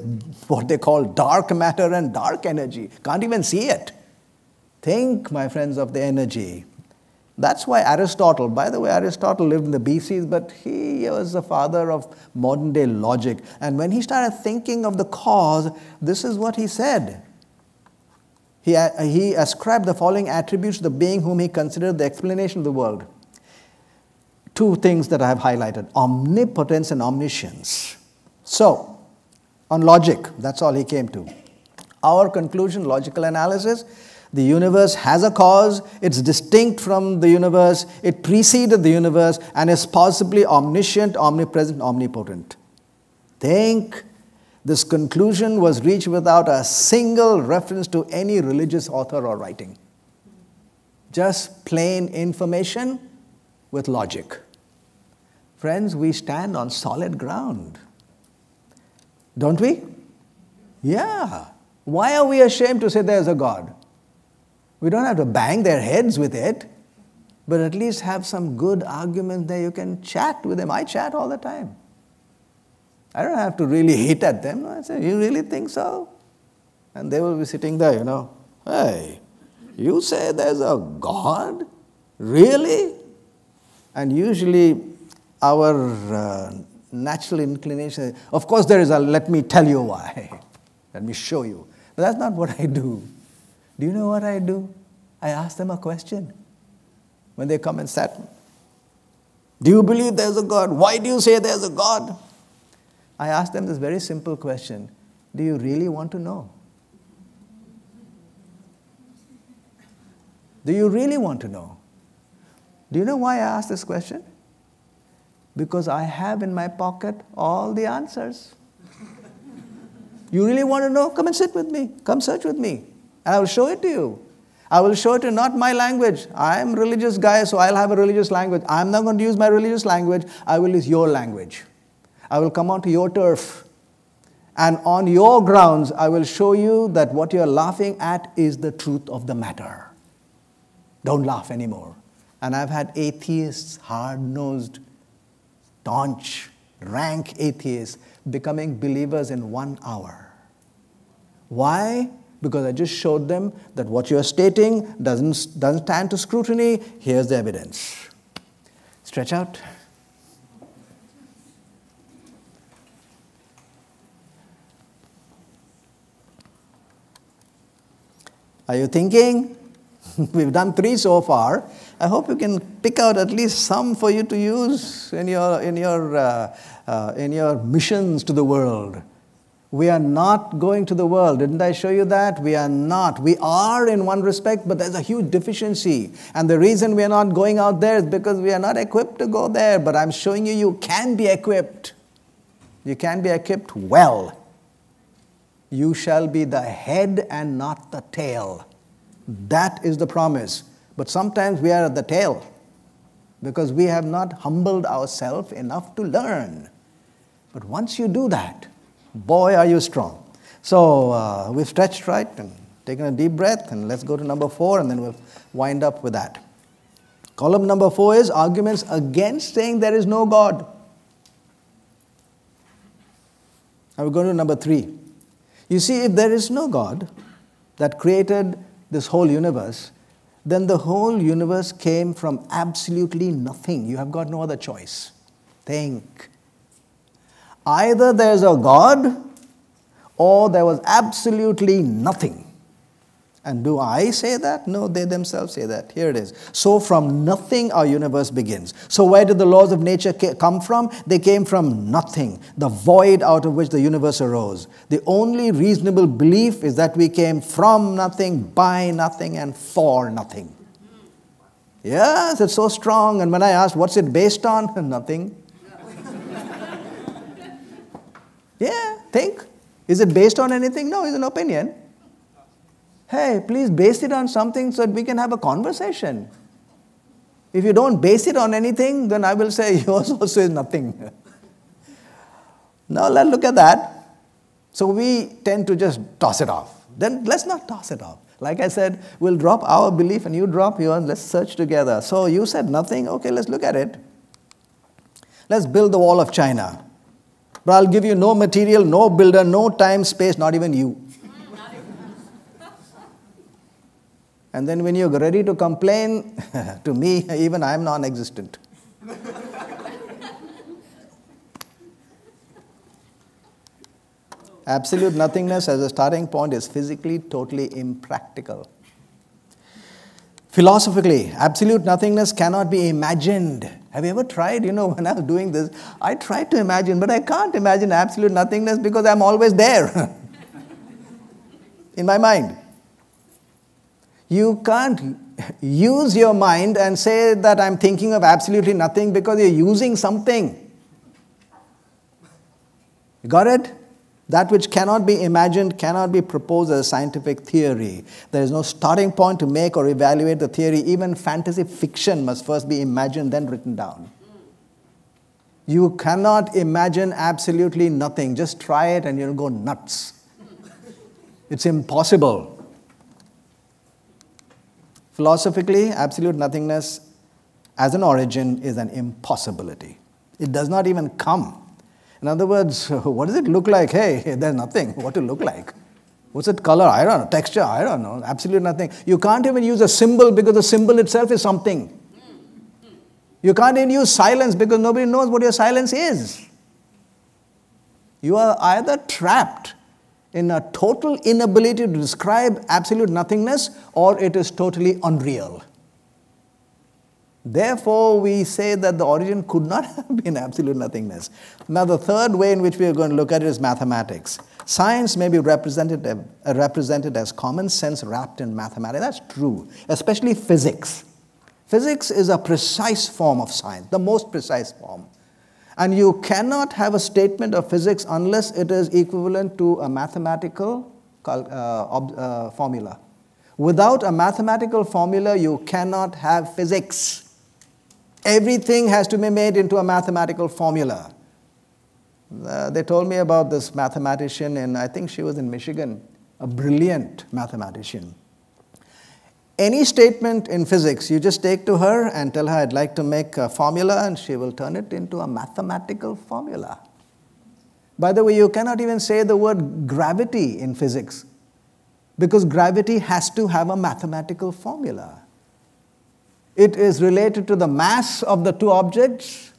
what they call dark matter and dark energy. Can't even see it. Think, my friends, of the energy. That's why Aristotle, by the way, Aristotle lived in the BCs, but he was the father of modern day logic. And when he started thinking of the cause, this is what he said. He ascribed the following attributes to the being whom he considered the explanation of the world. Two things that I have highlighted, omnipotence and omniscience. So, on logic, that's all he came to. Our conclusion, logical analysis, the universe has a cause, it's distinct from the universe, it preceded the universe, and is possibly omniscient, omnipresent, omnipotent. Think, this conclusion was reached without a single reference to any religious author or writing. Just plain information with logic. Friends, we stand on solid ground. Don't we? Yeah. Why are we ashamed to say there's a God? We don't have to bang their heads with it, but at least have some good arguments there. You can chat with them. I chat all the time. I don't have to really hit at them. I say, you really think so? And they will be sitting there, hey, you say there's a God? Really? And usually our natural inclination is, of course there is a, let me tell you why. Let me show you. But that's not what I do. Do you know what I do? I ask them a question. when they come and sat. Do you believe there's a God? Why do you say there's a God? I asked them this very simple question. Do you really want to know? Do you really want to know? Do you know why I asked this question? Because I have in my pocket all the answers. You really want to know? Come and sit with me. Come search with me. And I will show it to you. I will show it to you, not my language. I am a religious guy, so I'll have a religious language. I'm not going to use my religious language. I will use your language. I will come onto your turf. And on your grounds, I will show you that what you're laughing at is the truth of the matter. Don't laugh anymore. And I've had atheists, hard-nosed, staunch, rank atheists, becoming believers in 1 hour. Why? Because I just showed them that what you're stating doesn't stand to scrutiny. Here's the evidence. Stretch out. Are you thinking? We've done 3 so far. I hope you can pick out at least some for you to use in your missions to the world. We are not going to the world. Didn't I show you that? We are not. We are in one respect, but there's a huge deficiency. And the reason we are not going out there is because we are not equipped to go there. But I'm showing you, you can be equipped. You can be equipped well. You shall be the head and not the tail. That is the promise. But sometimes we are at the tail because we have not humbled ourselves enough to learn. But once you do that, boy, are you strong. So we've stretched right and taken a deep breath, and let's go to number 4, and then we'll wind up with that. Column number 4 is arguments against saying there is no God. Now we're going to number 3. You see, if there is no God that created this whole universe, then the whole universe came from absolutely nothing. You have got no other choice. Think. Either there's a God or there was absolutely nothing. And do I say that? No, they themselves say that. Here it is. So from nothing our universe begins. So where did the laws of nature come from? They came from nothing, the void out of which the universe arose. The only reasonable belief is that we came from nothing, by nothing, and for nothing. Yes, it's so strong. And when I asked, what's it based on? Nothing. Yeah, think. Is it based on anything? No, it's an opinion. Hey, please base it on something so that we can have a conversation. If you don't base it on anything, then I will say yours also is nothing. Now let's look at that. So we tend to just toss it off. Then let's not toss it off. Like I said, we'll drop our belief and you drop yours. Let's search together. So you said nothing. Okay, let's look at it. Let's build the wall of China. But I'll give you no material, no builder, no time, space, not even you. And then when you're ready to complain, to me, even I'm non-existent. Absolute nothingness as a starting point is physically totally impractical. Philosophically, absolute nothingness cannot be imagined. Have you ever tried? You know, when I was doing this, I tried to imagine, but I can't imagine absolute nothingness because I'm always there in my mind. You can't use your mind and say that I'm thinking of absolutely nothing because you're using something. You got it? That which cannot be imagined cannot be proposed as a scientific theory. There is no starting point to make or evaluate the theory. Even fantasy fiction must first be imagined, then written down. You cannot imagine absolutely nothing. Just try it and you'll go nuts. It's impossible. Philosophically, absolute nothingness as an origin is an impossibility. It does not even come. In other words, what does it look like? Hey, there's nothing. What to look like? What's it color? I don't know. Texture? I don't know. Absolutely nothing. You can't even use a symbol because the symbol itself is something. You can't even use silence because nobody knows what your silence is. You are either trapped in a total inability to describe absolute nothingness, or it is totally unreal. Therefore, we say that the origin could not have been absolute nothingness. Now, the third way in which we are going to look at it is mathematics. Science may be represented as common sense wrapped in mathematics. That's true, especially physics. Physics is a precise form of science, the most precise form. And you cannot have a statement of physics unless it is equivalent to a mathematical formula. Without a mathematical formula, you cannot have physics. Everything has to be made into a mathematical formula. They told me about this mathematician, and I think she was in Michigan, a brilliant mathematician. Any statement in physics, you just take to her and tell her, I'd like to make a formula, and she will turn it into a mathematical formula. By the way, you cannot even say the word gravity in physics, because gravity has to have a mathematical formula. It is related to the mass of the two objects,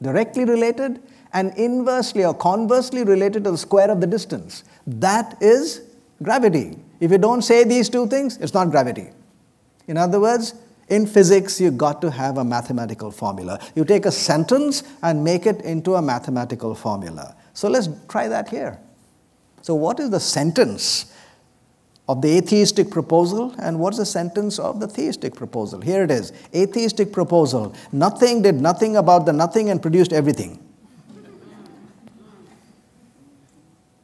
directly related, and inversely or conversely related to the square of the distance. That is gravity. If you don't say these two things, it's not gravity. In other words, in physics, you've got to have a mathematical formula. You take a sentence and make it into a mathematical formula. So let's try that here. So what is the sentence of the atheistic proposal, and what's the sentence of the theistic proposal? Here it is. Atheistic proposal. Nothing did nothing about the nothing and produced everything.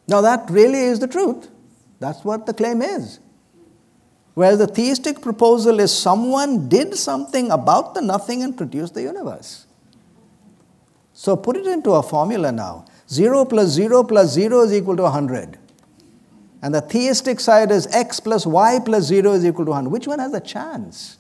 Now that really is the truth. That's what the claim is. Whereas the theistic proposal is someone did something about the nothing and produced the universe. So put it into a formula now. 0 plus 0 plus 0 is equal to 100. And the theistic side is x plus y plus 0 is equal to 100. Which one has a chance?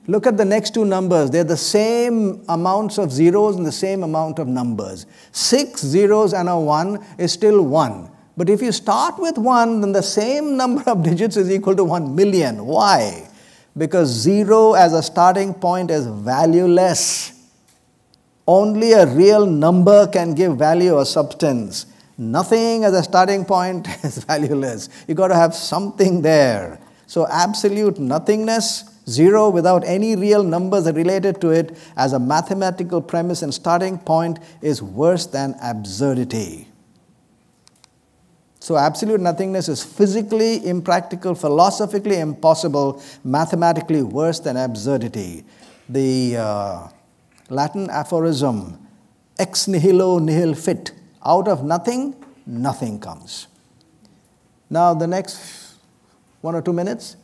Look at the next two numbers. They're the same amounts of zeros and the same amount of numbers. 6 zeros and a 1 is still 1. But if you start with 1, then the same number of digits is equal to 1 million. Why? Because 0 as a starting point is valueless. Only a real number can give value or substance. Nothing as a starting point is valueless. You've got to have something there. So absolute nothingness, 0 without any real numbers related to it as a mathematical premise and starting point is worse than absurdity. So absolute nothingness is physically impractical, philosophically impossible, mathematically worse than absurdity. The Latin aphorism, ex nihilo nihil fit. Out of nothing, nothing comes. Now, the next 1 or 2 minutes,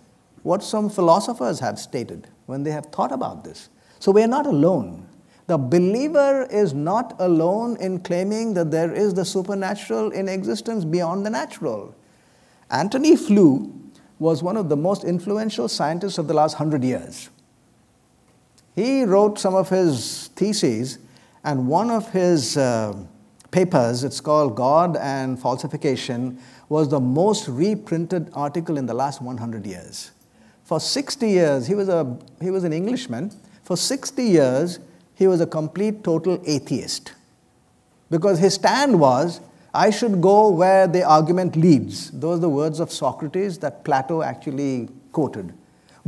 what some philosophers have stated when they have thought about this. So we are not alone. The believer is not alone in claiming that there is the supernatural in existence beyond the natural. Antony Flew was one of the most influential scientists of the last 100 years. He wrote some of his theses, and one of his papers, it's called God and Falsification, was the most reprinted article in the last 100 years. For 60 years, he was an Englishman. For 60 years, he was a complete, total atheist. Because his stand was, I should go where the argument leads. Those are the words of Socrates that Plato actually quoted.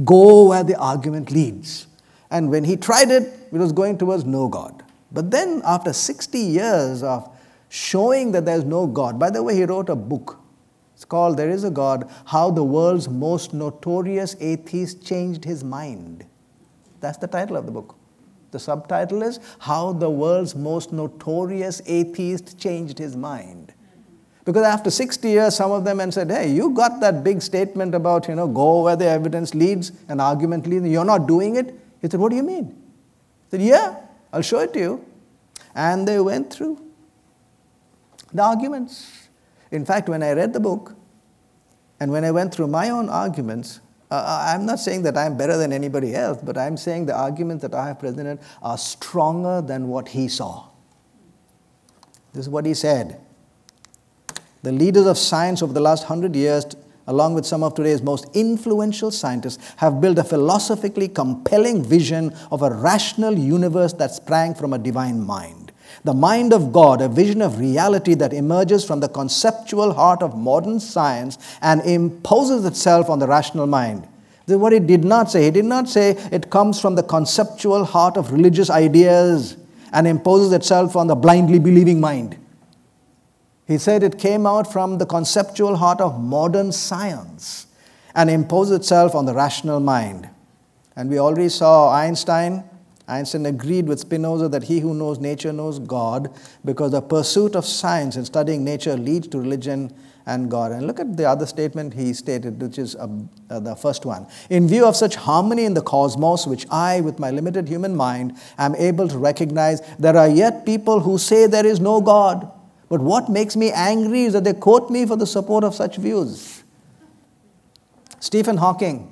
Go where the argument leads. And when he tried it, it was going towards no God. But then after 60 years of showing that there is no God, by the way, he wrote a book. It's called There Is a God, How the World's Most Notorious Atheist Changed His Mind. That's the title of the book. The subtitle is How the World's Most Notorious Atheist Changed His Mind. Because after 60 years, some of them and said, hey, you got that big statement about, go where the evidence leads, an argument leads, you're not doing it. He said, what do you mean? He said, yeah, I'll show it to you. And they went through the arguments. In fact, when I read the book, and when I went through my own arguments, I'm not saying that I'm better than anybody else, but I'm saying the arguments that I have presented are stronger than what he saw. This is what he said. The leaders of science over the last 100 years, along with some of today's most influential scientists, have built a philosophically compelling vision of a rational universe that sprang from a divine mind. The mind of God, a vision of reality that emerges from the conceptual heart of modern science and imposes itself on the rational mind. This is what he did not say. He did not say it comes from the conceptual heart of religious ideas and imposes itself on the blindly believing mind. He said it came out from the conceptual heart of modern science and imposes itself on the rational mind. And we already saw Einstein. Einstein agreed with Spinoza that he who knows nature knows God, because the pursuit of science and studying nature leads to religion and God. And look at the other statement he stated, which is the first one. In view of such harmony in the cosmos, which I, with my limited human mind, am able to recognize, there are yet people who say there is no God. But what makes me angry is that they quote me for the support of such views. Stephen Hawking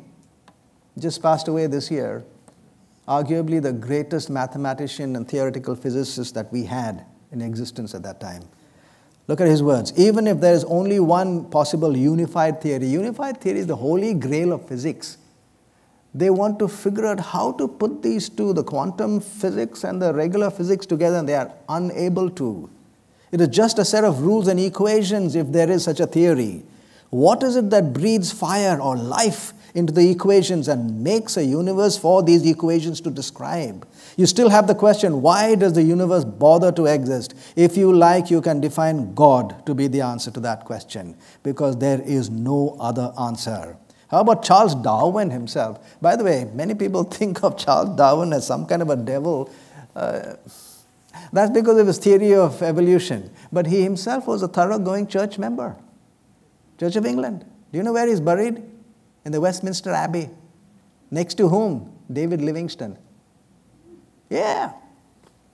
just passed away this year, arguably the greatest mathematician and theoretical physicist that we had in existence at that time. Look at his words. Even if there is only one possible unified theory is the holy grail of physics. They want to figure out how to put these two, the quantum physics and the regular physics, together, and they are unable to. It is just a set of rules and equations if there is such a theory. What is it that breathes fire or life into the equations and makes a universe for these equations to describe? You still have the question, why does the universe bother to exist? If you like, you can define God to be the answer to that question, because there is no other answer. How about Charles Darwin himself? By the way, many people think of Charles Darwin as some kind of a devil. That's because of his theory of evolution. But he himself was a thoroughgoing church member. Church of England. Do you know where he's buried? In the Westminster Abbey. Next to whom? David Livingstone. Yeah.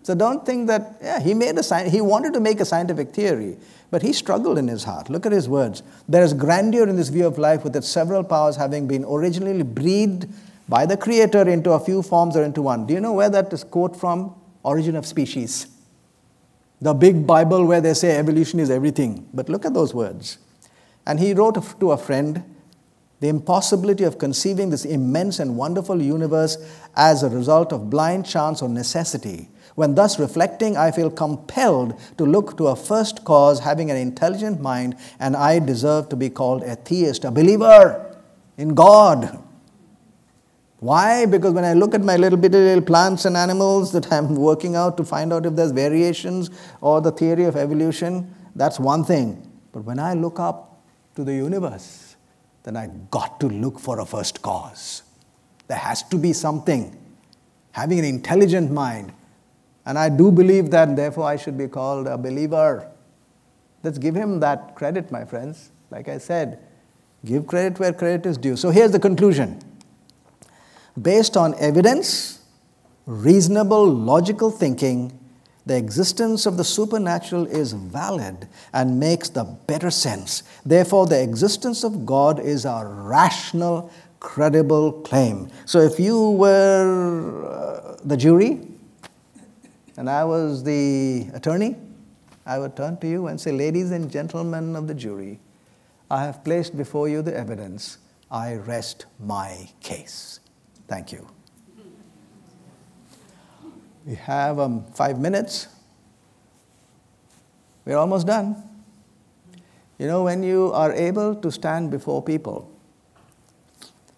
So don't think that, he wanted to make a scientific theory, but he struggled in his heart. Look at his words. There is grandeur in this view of life, with its several powers having been originally breathed by the Creator into a few forms or into one. Do you know where that is quote from? Origin of Species. The big Bible where they say evolution is everything. But look at those words. And he wrote to a friend, the impossibility of conceiving this immense and wonderful universe as a result of blind chance or necessity. When thus reflecting, I feel compelled to look to a first cause having an intelligent mind, and I deserve to be called a theist, a believer in God. Why? Because when I look at my little plants and animals that I'm working out to find out if there's variations or the theory of evolution, that's one thing. But when I look up to the universe, then I got to look for a first cause. There has to be something. Having an intelligent mind. And I do believe that, therefore I should be called a believer. Let's give him that credit, my friends. Like I said, give credit where credit is due. So here's the conclusion. Based on evidence, reasonable, logical thinking, the existence of the supernatural is valid and makes the better sense. Therefore, the existence of God is a rational, credible claim. So if you were the jury and I was the attorney, I would turn to you and say, ladies and gentlemen of the jury, I have placed before you the evidence. I rest my case. Thank you. We have 5 minutes. We're almost done. You know, when you are able to stand before people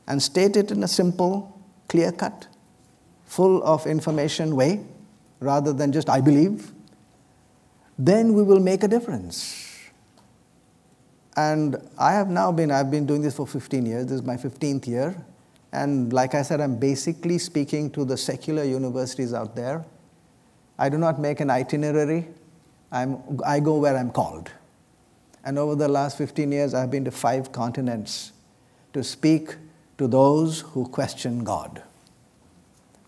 and state it in a simple, clear-cut, full of information way, rather than just, I believe, then we will make a difference. And I've been doing this for 15 years. This is my 15th year. And like I said, I'm basically speaking to the secular universities out there. I do not make an itinerary. I go where I'm called. And over the last 15 years, I've been to 5 continents to speak to those who question God.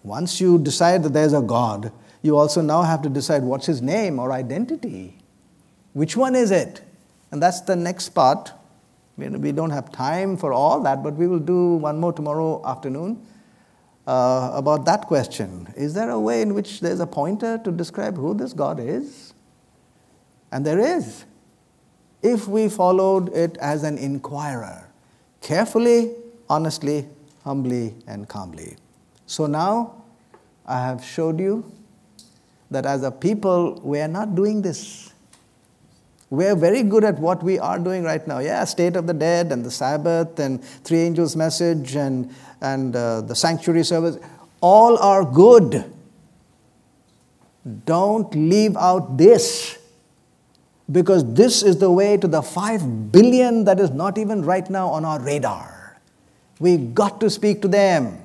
Once you decide that there's a God, you also now have to decide what's his name or identity. Which one is it? And that's the next part. We don't have time for all that, but we will do one more tomorrow afternoon about that question. Is there a way in which there's a pointer to describe who this God is? And there is, if we followed it as an inquirer, carefully, honestly, humbly, and calmly. So now I have showed you that as a people, we are not doing this We're very good at what we are doing right now. Yeah, state of the dead and the Sabbath and three angels' message and the sanctuary service, all are good. Don't leave out this, because this is the way to the 5 billion that is not even right now on our radar. We got to speak to them.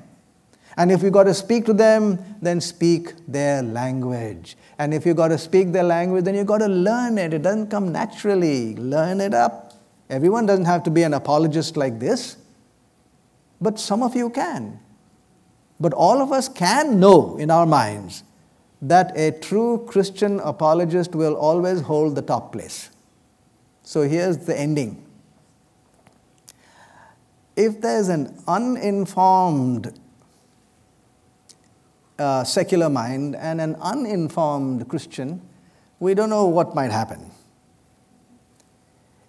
And if you got to speak to them, then speak their language. And if you got to speak their language, then you got to learn it. It doesn't come naturally. Learn it up. Everyone doesn't have to be an apologist like this, but some of you can. But all of us can know in our minds that a true Christian apologist will always hold the top place. So here's the ending. If there's an uninformed secular mind and an uninformed Christian, we don't know what might happen.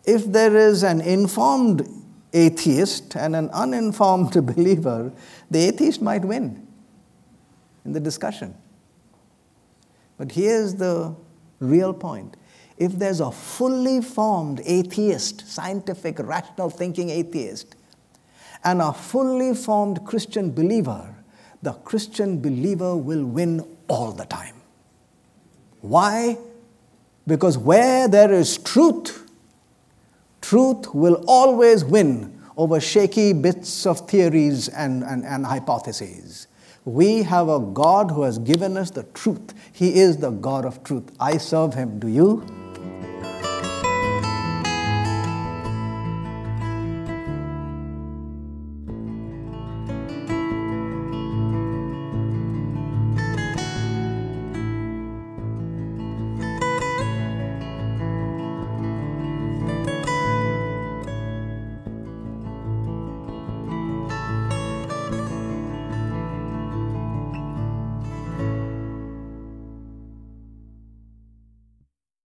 If there is an informed atheist and an uninformed believer, the atheist might win in the discussion. But here's the real point. If there's a fully formed atheist, scientific, rational thinking atheist, and a fully formed Christian believer, the Christian believer will win all the time. Why? Because where there is truth, truth will always win over shaky bits of theories and hypotheses. We have a God who has given us the truth. He is the God of truth. I serve Him. Do you?